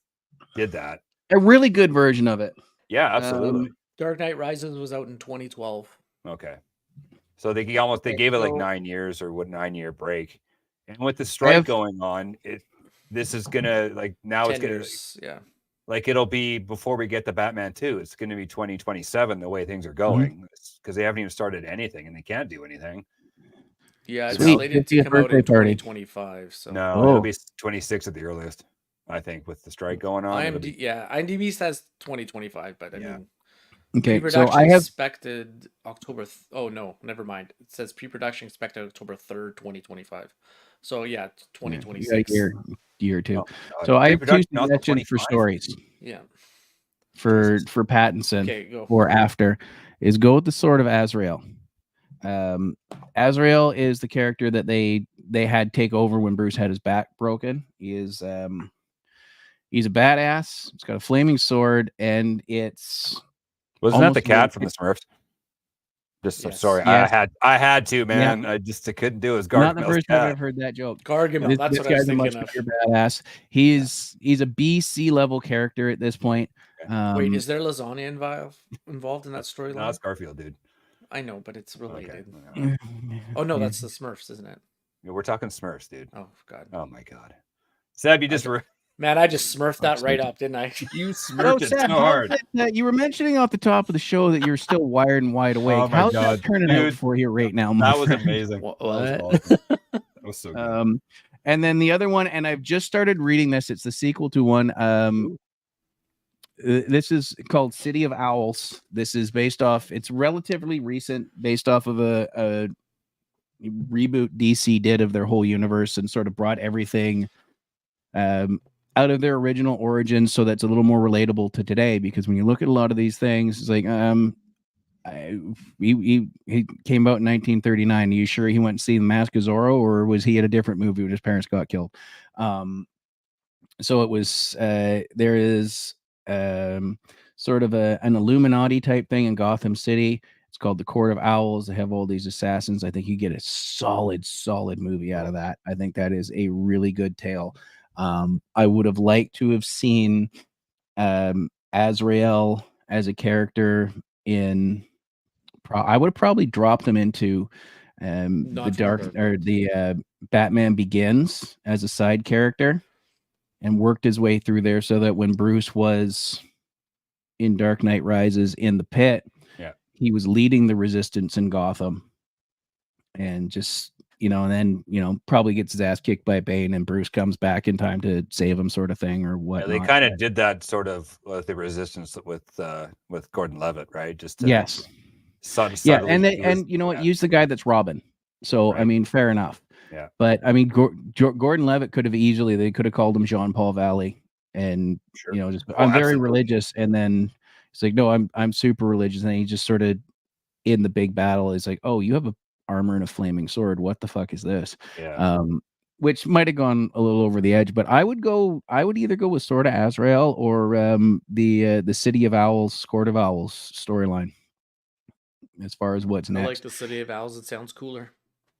did that. A really good version of it. Yeah, absolutely. Dark Knight Rises was out in 2012. Okay, so they gave it like 9 years or 9 year break, and with the strike going on, this is gonna like now it's gonna like it'll be before we get the Batman 2. It's gonna be 2027 the way things are going because they haven't even started anything and they can't do anything. Yeah, it's slated to come out in 2025. So no, it'll be 26 at the earliest, I think, with the strike going on. IMDb says 2025, but I mean. Okay, so I have expected October. Oh no, never mind. It says pre-production expected October 3rd, 2025. So yeah, 2026. Year or two. Oh, so I have 2 suggestions for stories. Yeah. For Pattinson or after is go with the Sword of Azrael. Azrael is the character that they had take over when Bruce had his back broken. He's a badass. It's got a flaming sword, and it's wasn't that the cat from the Smurfs? Sorry, yes. I had to, man. Yeah. I couldn't do it. Gargamel. Not the first time I've heard that joke. Gargamel. That's what I was thinking of. Badass. He's a BC level character at this point. Wait, is there lasagna involved in that storyline? No, it's Garfield, dude. I know, but it's related. Okay. Oh no, that's the Smurfs, isn't it? Yeah, we're talking Smurfs, dude. Oh god. Oh my god. Seb, you just Man, I just smurfed that right up, didn't I? You smurfed it so hard. You were mentioning off the top of the show that you're still wired and wide awake. How's that turning out for you right now, That was amazing. What? That was awesome. That was so good. And then the other one, and I've just started reading this. It's the sequel to one. this is called City of Owls. This is based off. It's relatively recent, based off of a reboot DC did of their whole universe and sort of brought everything out of their original origins, so that's a little more relatable to today. Because when you look at a lot of these things, it's like he came out in 1939. Are you sure he went to see The Mask of Zorro, or was he at a different movie when his parents got killed? So it was there is sort of an Illuminati type thing in Gotham City. It's called the Court of Owls. They have all these assassins. I think you get a solid movie out of that. I think that is a really good tale. I would have liked to have seen Azrael as a character in. I would have probably dropped him into the Batman Begins as a side character, and worked his way through there, so that when Bruce was in Dark Knight Rises in the pit, he was leading the resistance in Gotham, and just, and then, probably gets his ass kicked by Bane, and Bruce comes back in time to save him, sort of thing, or what. Yeah, they kind of did that sort of with the resistance with Gordon Levitt, right? Just to, yes. And you know what? Use the guy that's Robin. So, right. I mean, fair enough. Yeah. But I mean, Gordon Levitt could have they could have called him Jean-Paul Valley, and just I'm very religious, and then it's like, no, I'm super religious, and he just sort of in the big battle is like, oh, you have a armor and a flaming sword. What the fuck is this? Yeah. Which might have gone a little over the edge, but I would either go with Sword of Azrael or the City of Owls, Court of Owls storyline. As far as what's next, I like the City of Owls. It sounds cooler.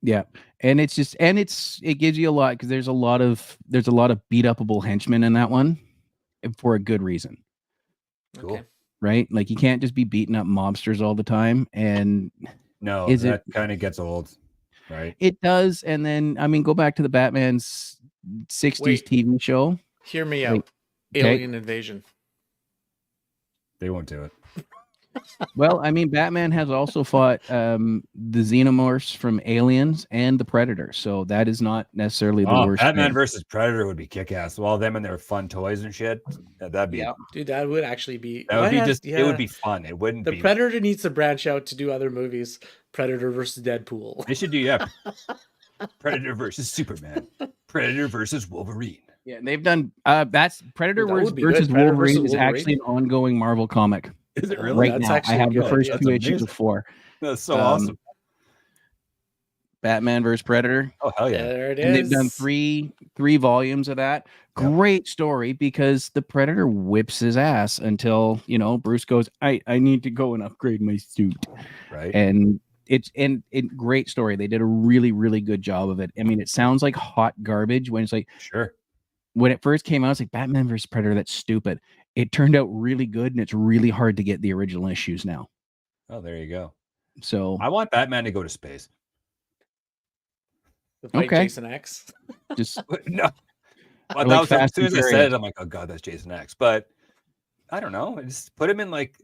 Yeah, and it gives you a lot, because there's a lot of beat upable henchmen in that one, for a good reason. Cool. Okay. Right? Like, you can't just be beating up mobsters all the time, and that kind of gets old, right? It does. And then, I mean, go back to the Batman's 60s TV show. Hear me out. Alien invasion. They won't do it. Well, I mean, Batman has also fought the xenomorphs from Aliens and the Predator, so that is not necessarily the worst. Batman versus Predator would be kick-ass. All them and their fun toys and shit. That'd be dude. That would actually be. It would be fun. It wouldn't. The Predator needs to branch out to do other movies. Predator versus Deadpool. They should do Predator versus Superman. Predator versus Wolverine. Yeah, they've done. That's Predator versus Wolverine is actually an ongoing Marvel comic. Is it really? Right now, I have the first 2 issues of 4. That's so awesome. Batman versus Predator. Oh, hell yeah. There it is. And they've done three volumes of that. Great story, because the Predator whips his ass until, Bruce goes, I need to go and upgrade my suit. Right. And it's great story. They did a really, really good job of it. I mean, it sounds like hot garbage when it's like, sure. When it first came out, it's like, Batman versus Predator, that's stupid. It turned out really good, and it's really hard to get the original issues now. Oh, there you go. So I want Batman to go to space. To fight Jason X. Just no. Well, that was, as soon as I said it, I'm like, oh god, that's Jason X. But I don't know. Just put him in, like,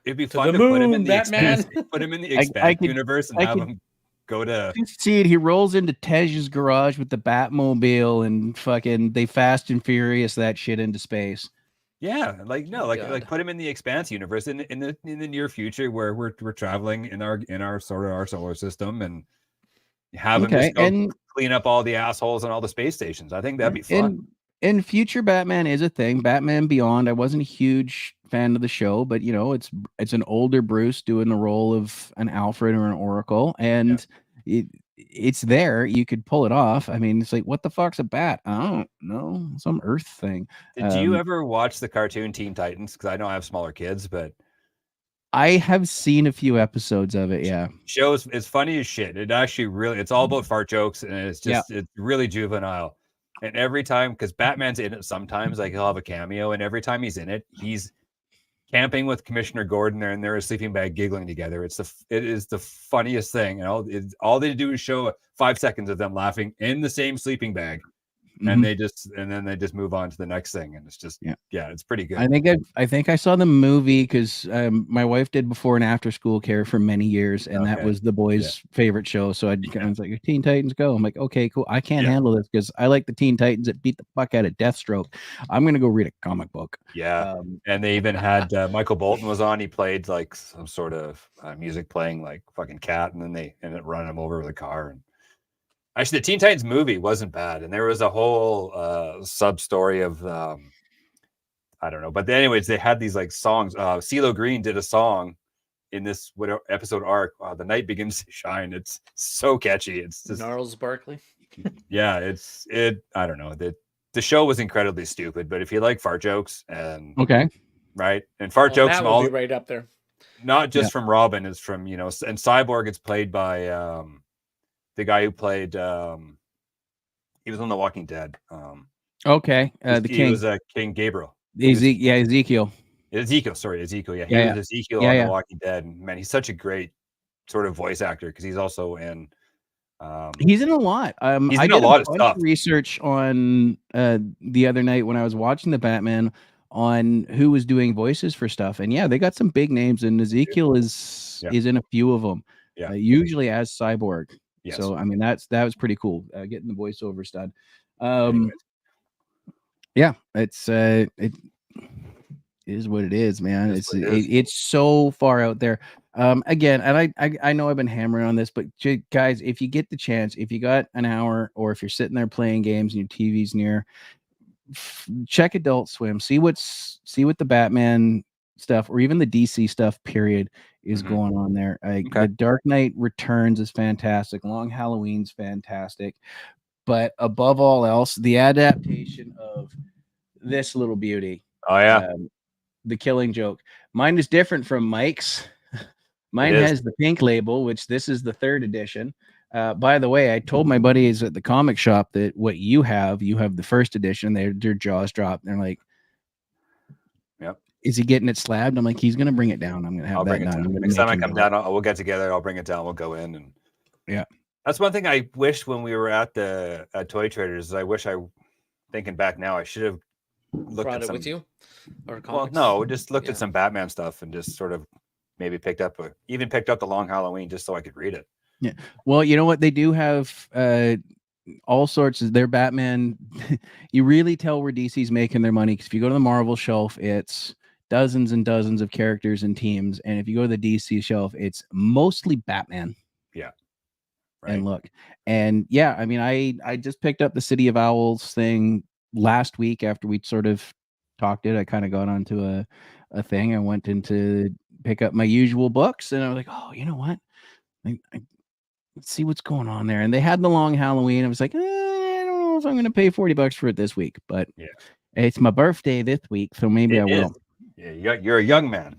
it'd be fun to put him in the Expanse, universe and have him go to see it. He rolls into Tej's garage with the Batmobile, and fucking they Fast and Furious that shit into space. Yeah, like put him in the Expanse universe in the near future, where we're traveling in our sort of our solar system, and have him just go clean up all the assholes on all the space stations. I think that'd be fun. And future Batman is a thing. Batman Beyond. I wasn't a huge fan of the show, but it's an older Bruce doing the role of an Alfred or an Oracle, and it's there. You could pull it off. I mean, it's like, what the fuck's a bat? I don't know, some Earth thing. Did you ever watch the cartoon Teen Titans? Because I know I have smaller kids, but I have seen a few episodes of it. Yeah, shows it's funny as shit. It actually it's all about fart jokes, and it's just it's really juvenile. And every time, because Batman's in it sometimes, like he'll have a cameo, and every time he's in it, he's camping with Commissioner Gordon, and they're a sleeping bag giggling together. It is the funniest thing. And all they do is show 5 seconds of them laughing in the same sleeping bag. and then they just move on to the next thing, and it's just it's pretty good. I think I saw the movie because my wife did before and after school care for many years, and that was the boys' favorite show. So I was like, Teen Titans Go. I'm like, okay, cool. I can't handle this because I like the Teen Titans that beat the fuck out of Deathstroke. I'm gonna go read a comic book. And they even had Michael Bolton was on. He played like some sort of music playing like fucking cat, and then they ended up running him over with a car. And actually, the Teen Titans movie wasn't bad, and there was a whole sub story of I don't know, but anyways, they had these like songs. CeeLo Green did a song in this episode arc. The night begins to shine. It's so catchy. It's just Gnarls Barkley. I don't know. The show was incredibly stupid, but if you like fart jokes and right, and fart jokes that from will be right up there. Not just from Robin, is from and Cyborg. It's played by the guy who played. He was on The Walking Dead. The king. He was King Gabriel. Ezekiel. Sorry, Ezekiel. Yeah, he was Ezekiel on The Walking Dead. And man, he's such a great sort of voice actor because he's also in. He's in a lot. He's I in did a lot of stuff. Research on the other night when I was watching the Batman on who was doing voices for stuff, and they got some big names, and Ezekiel is in a few of them. Usually as Cyborg. Yes. So I mean that was pretty cool getting the voiceover done. It is what it is, man. It's so far out there. Again, and I know I've been hammering on this, but guys, if you get the chance, if you got an hour, or if you're sitting there playing games and your TV's near, check Adult Swim. See what the Batman stuff or even the DC stuff period is going on there. The Dark Knight Returns is fantastic. Long Halloween's fantastic. But above all else, the adaptation of this little beauty. The Killing Joke. Mine is different from Mike's. Mine has the pink label, which this is the 3rd edition. By the way, I told my buddies at the comic shop that what you have the 1st edition. Their jaws dropped. They're like, is he getting it slabbed? I'm like, he's going to bring it down. I'm going to have that done. Next time I come down, we'll get together. I'll bring it down. We'll go in. And that's one thing I wish when we were at Toy Traders. Thinking back now, I should have brought it with you. Or comics? Well, no, just looked at some Batman stuff and just sort of maybe picked up the Long Halloween just so I could read it. Yeah. Well, you know what? They do have all sorts of their Batman. You really tell where DC's making their money, because if you go to the Marvel shelf, it's dozens and dozens of characters and teams. And if you go to the DC shelf, it's mostly Batman. Yeah. Right. And look. And I mean, I just picked up the City of Owls thing last week after we sort of talked it. I kind of got onto a thing. I went in to pick up my usual books, and I was like, oh, you know what? Let's see what's going on there. And they had the Long Halloween. I was like, I don't know if I'm going to pay $40 for it this week, but it's my birthday this week, so maybe I will. Yeah, you're a young man.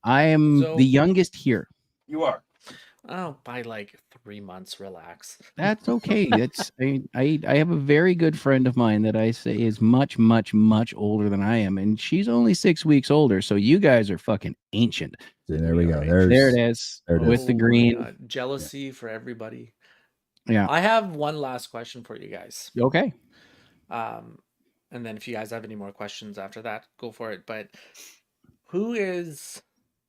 I am the youngest here. You are. Oh, by like 3 months. Relax. That's okay. That's I have a very good friend of mine that I say is much, much, much older than I am, and she's only 6 weeks older. So you guys are fucking ancient. There we go. There it is. With the green. Jealousy for everybody. Yeah. I have one last question for you guys. Okay. And then if you guys have any more questions after that, go for it. But who is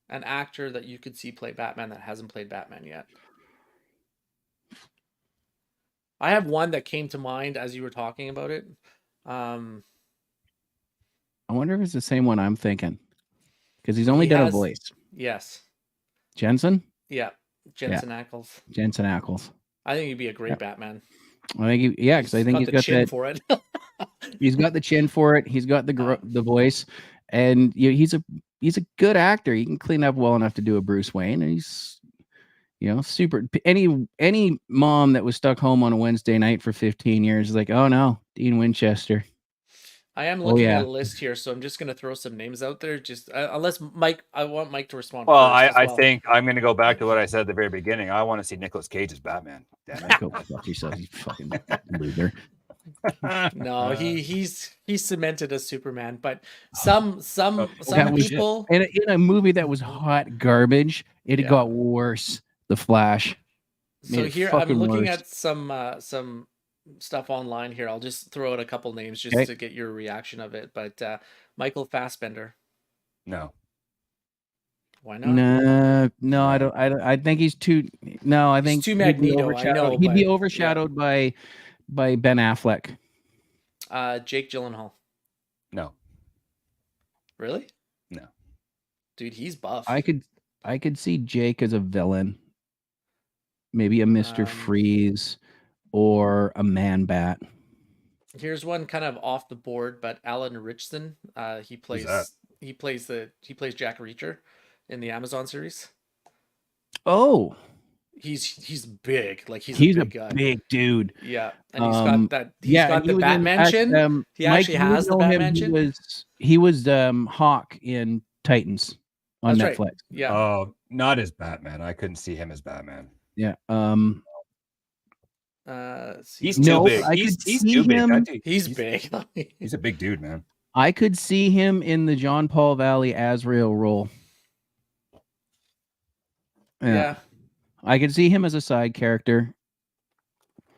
an actor that you could see play Batman that hasn't played Batman yet? I have one that came to mind as you were talking about it. I wonder if it's the same one I'm thinking, because he's only done a voice. Yes. Jensen? Yeah. Jensen Ackles. Jensen Ackles. I think he'd be a great Batman. I think because I think he's got chin for it. He's got the chin for it. He's got the voice, and he's a good actor. He can clean up well enough to do a Bruce Wayne, and he's super. Any mom that was stuck home on a Wednesday night for 15 years is like, oh no, Dean Winchester. I am looking at a list here, so I'm just going to throw some names out there. Just unless Mike, I want Mike to respond. Well, I think I'm going to go back to what I said at the very beginning. I want to see Nicolas Cage as Batman. Damn it. Go fuck yourself, you fucking loser. No, he's cemented as Superman, but some people in a movie that was hot garbage, it got worse. The Flash. So here I'm looking at some stuff online here. I'll just throw out a couple names just Okay. to get your reaction of it. But Michael Fassbender. No. Why not? No, No. I don't. I think he's too. No, I He's think too he'd be Magneto, I know, He'd be but, yeah. overshadowed by Ben Affleck. Jake Gyllenhaal. No. Really? No. Dude, he's buff. I could see Jake as a villain. Maybe a Mr. Freeze or a Man Bat. Here's one kind of off the board, but Alan Ritchson. He plays Jack Reacher in the Amazon series. Oh, he's big. Like he's a big guy. big dude. Yeah, and he's got that. He's yeah, got and he the was in Batman chin. He Mike, actually you would has the know him. Batman chin. He was Hawk in Titans on That's Netflix. right. Yeah. Oh, not as Batman. I couldn't see him as Batman. Yeah. He's too big. He's too big. He's big. He's a big dude, man. I could see him in the John Paul Valley Azrael role. Yeah. I could see him as a side character.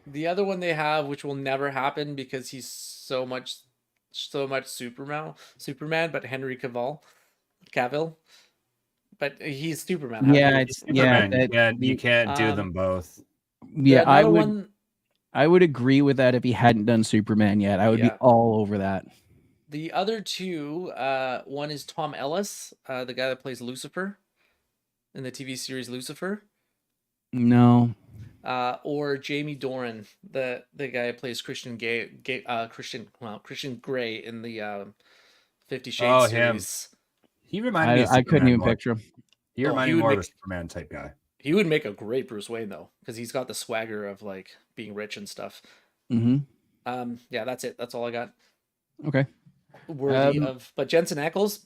The other one they have, which will never happen because he's so much Superman, but Henry Cavill. But he's Superman. Yeah, it's Superman. You can't do them both. Yeah, I would agree with that if he hadn't done Superman yet. I would be all over that. The other two, one is Tom Ellis, the guy that plays Lucifer in the TV series Lucifer. No. Or Jamie Dornan, the guy who plays Christian Grey in the 50 Shades series. Him. He reminded me of I couldn't even picture him. He reminded me more of a Superman type guy. He would make a great Bruce Wayne though, because he's got the swagger of like being rich and stuff. Mm-hmm. Yeah, that's it. That's all I got. Okay. Worthy of, but Jensen Ackles.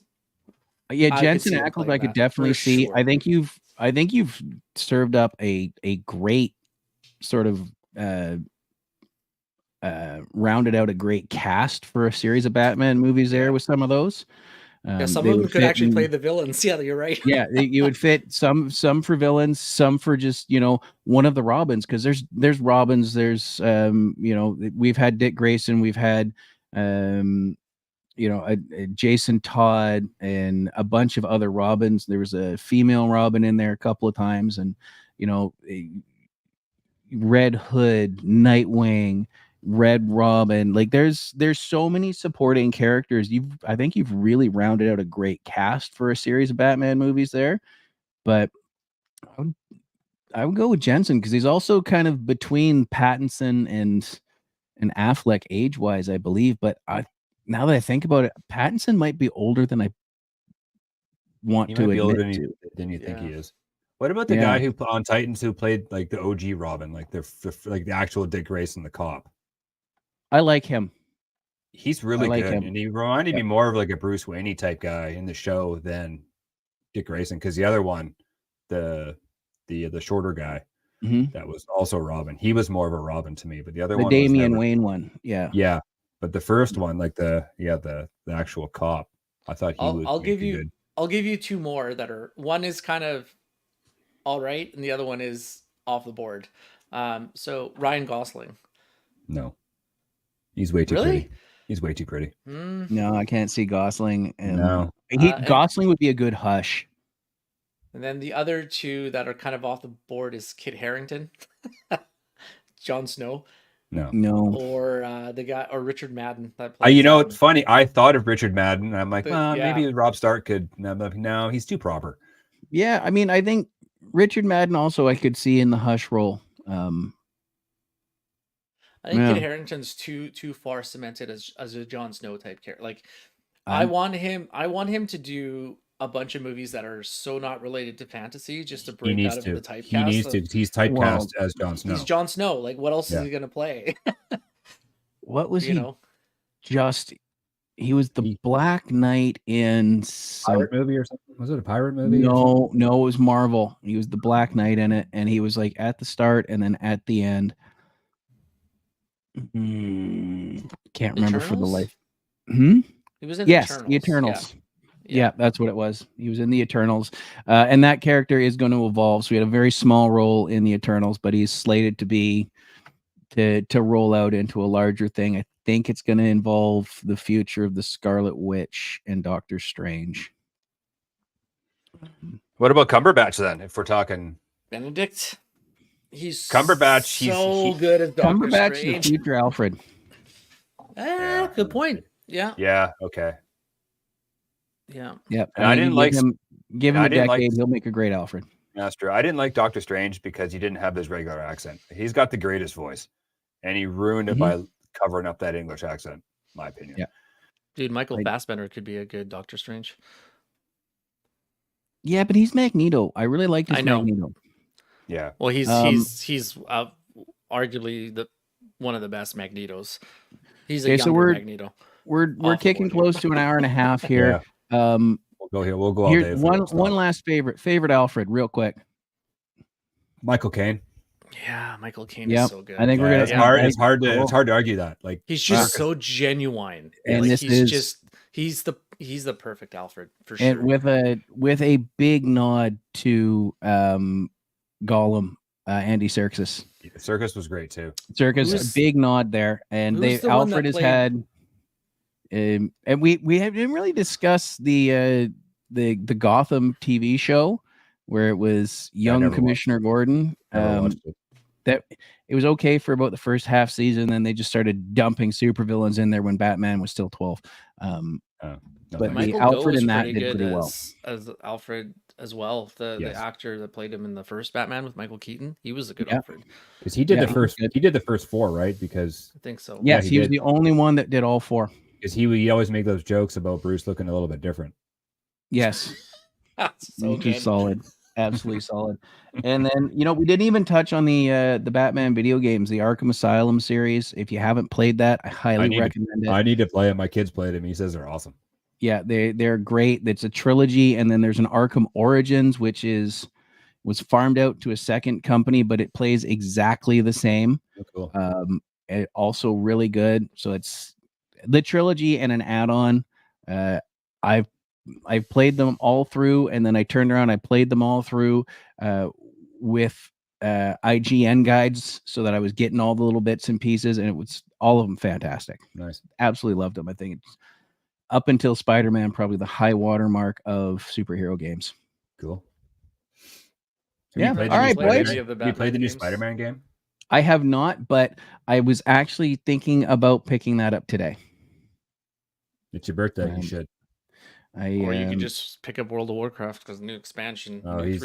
Yeah, Jensen Ackles, I could definitely see. Sure. I think you've served up a great sort of rounded out a great cast for a series of Batman movies there with some of those. Yeah, some of them could actually play the villains. Yeah, you're right. Yeah, you would fit some for villains, some for just one of the Robins, because there's Robins, there's we've had Dick Grayson, we've had Jason Todd and a bunch of other Robins. There was a female Robin in there a couple of times, and Red Hood, Nightwing, Red Robin. Like there's so many supporting characters. I think you've really rounded out a great cast for a series of Batman movies there. But I would go with Jensen because he's also kind of between Pattinson and Affleck age-wise, I believe. But now that I think about it, Pattinson might be older than I want to admit than you think he is. What about the guy who on Titans who played like the OG Robin, like the actual Dick Grayson, the cop? I like him. He's really good, and he reminded me more of like a Bruce Wayne type guy in the show than Dick Grayson. Because the other one, the shorter guy, that was also Robin. He was more of a Robin to me, but the other one, the Damian Wayne one, yeah. But the first one, like the actual cop, I thought he was. I'll give you two more that are. One is kind of all right, and the other one is off the board. So Ryan Gosling. No. He's way too pretty. He's way too pretty. No, I can't see Gosling. No. Gosling would be a good Hush. And then the other two that are kind of off the board is Kit Harington, Jon Snow. No. Or the guy, or Richard Madden. That plays, it's funny. I thought of Richard Madden. And I'm like, maybe Rob Stark could. And I'm like, no, he's too proper. Yeah, I mean, I think Richard Madden also I could see in the Hush role. I think Kit Harington's too far cemented as a Jon Snow type character. Like, I want him to do a bunch of movies that are so not related to fantasy, just to break out of the typecast. He needs to. He's typecast as Jon Snow. He's Jon Snow. Like, what else is he gonna play? What was he? He was the Black Knight in some pirate movie or something. Was it a pirate movie? No, it was Marvel. He was the Black Knight in it, and he was like at the start and then at the end. Can't remember for the life. He was in the Eternals. Yeah, that's what it was. He was in the Eternals, and that character is going to evolve. So he had a very small role in the Eternals, but he's slated to to roll out into a larger thing. I think it's going to involve the future of the Scarlet Witch and Doctor Strange. What about Cumberbatch then? If we're talking Benedict, he's Cumberbatch, so good as Doctor Cumberbatch, the Strange. future Alfred. Good point. Yeah. Yeah. Okay. Yeah. Yep. And I didn't like give him a didn't like- decade. He'll make a great Alfred. That's true. I didn't like Doctor Strange because he didn't have his regular accent. He's got the greatest voice, and he ruined it by covering up that English accent. In my opinion. Yeah. Dude, Michael Fassbender could be a good Doctor Strange. Yeah, but he's Magneto. I really like his Magneto. Yeah. Well, he's arguably one of the best Magnetos. He's a younger Magneto. We're kicking close to an hour and a half here. Yeah. We'll go here. We'll go all day. One last favorite Alfred, real quick. Michael Caine. Yeah, Michael Caine is so good. I think we're gonna. It's hard to argue that. Like he's just so genuine, and like, he's the perfect Alfred for and sure. with a big nod to Gollum, Andy Serkis. Serkis was great too. Serkis, a big nod there, and Alfred has had. And we didn't really discuss the Gotham TV show where it was young Commissioner Gordon. That it was okay for about the first half season, then they just started dumping supervillains in there when Batman was still 12. But Michael Alfred in that did pretty well as Alfred as well. The actor that played him in the first Batman with Michael Keaton, he was a good Alfred because he did the first four, right? Because I think so. Yes, he was the only one that did all four. Because he always made those jokes about Bruce looking a little bit different. Yes, so good. Solid, absolutely solid. And then we didn't even touch on the Batman video games, the Arkham Asylum series. If you haven't played that, I highly recommend it. I need to play it. My kids played it. He says they're awesome. Yeah, they're great. It's a trilogy, and then there's an Arkham Origins, which was farmed out to a second company, but it plays exactly the same. Oh, cool. It also really good. So it's the trilogy and an add-on. I've played them all through, and then I turned around, I played them all through with IGN guides, so that I was getting all the little bits and pieces, and it was all of them fantastic. Nice, absolutely loved them. I think it's up until Spider-Man, probably the high watermark of superhero games. Cool. All right, boys. Have you played the new Spider-Man game? I have not, but I was actually thinking about picking that up today. It's your birthday. You should. Or you can just pick up World of Warcraft because new expansion. Oh, it's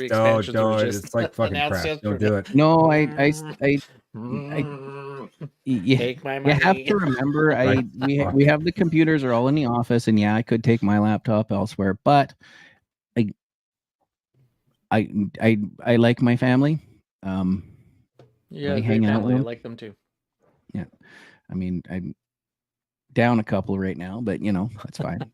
like fucking crap. Don't do it. No, take my money. You have to remember, we have the computers are all in the office, and I could take my laptop elsewhere, but I like my family. Yeah, hang out with them. I like them too. Yeah, I mean, I'm down a couple right now, but that's fine.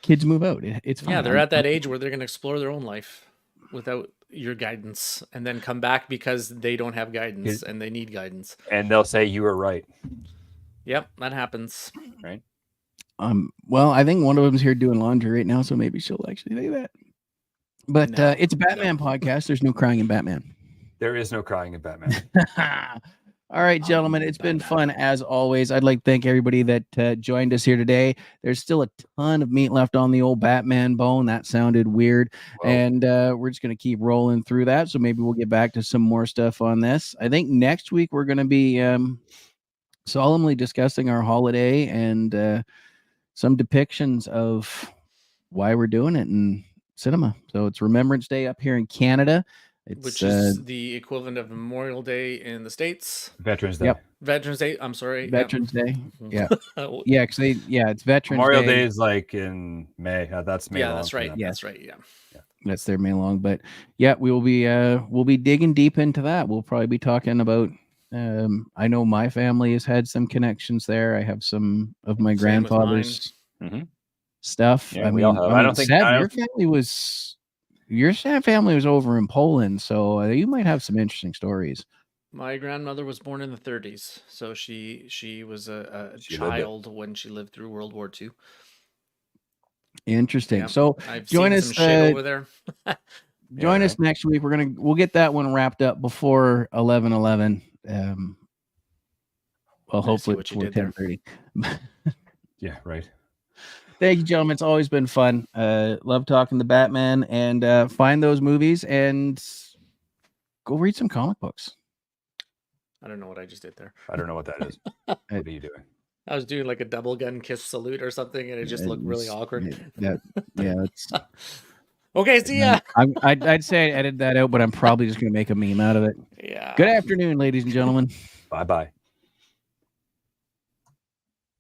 Kids move out. It's fine. Yeah, they're at that age where they're going to explore their own life without your guidance, and then come back because they don't have guidance and they need guidance. And they'll say you were right. Yep, that happens. Right. Well, I think one of them's here doing laundry right now, so maybe she'll actually say that. But it's a Batman podcast. There's no crying in Batman. There is no crying in Batman. All right, gentlemen, it's been fun as always. I'd like to thank everybody that joined us here today. There's still a ton of meat left on the old Batman bone. That sounded weird. Whoa. And we're just going to keep rolling through that. So maybe we'll get back to some more stuff on this. I think next week we're going to be solemnly discussing our holiday and some depictions of why we're doing it in cinema. So it's Remembrance Day up here in Canada. Which is the equivalent of Memorial Day in the States. Veterans Day. Yep. Veterans Day. I'm sorry. Veterans Day. Yeah. Yeah. Because it's Veterans Memorial Day. Day is like in May. That's May. Yeah, long that's right. Yeah. That's right. Yeah. That's their May long. But yeah, we'll be digging deep into that. We'll probably be talking about. I know my family has had some connections there. I have some of my grandfather's stuff. Yeah, I we mean, all have. Your family was over in Poland, so you might have some interesting stories. My grandmother was born in the 30s, so she was a child when she lived through World War II. Interesting. Yeah, so I've join seen us some shit over there. Join us next week. We'll get that one wrapped up before 11/11. Well, hopefully what you before did there. 10:30. Yeah, right. Thank you, gentlemen. It's always been fun. Love talking the Batman, and find those movies and go read some comic books. I don't know what I just did there. I don't know what that is. What are you doing? I was doing like a double gun kiss salute or something, and it just looked really awkward. Yeah, it's Okay, see ya. I'd say I edited that out, but I'm probably just gonna make a meme out of it. Yeah. Good afternoon, ladies and gentlemen. Bye-bye.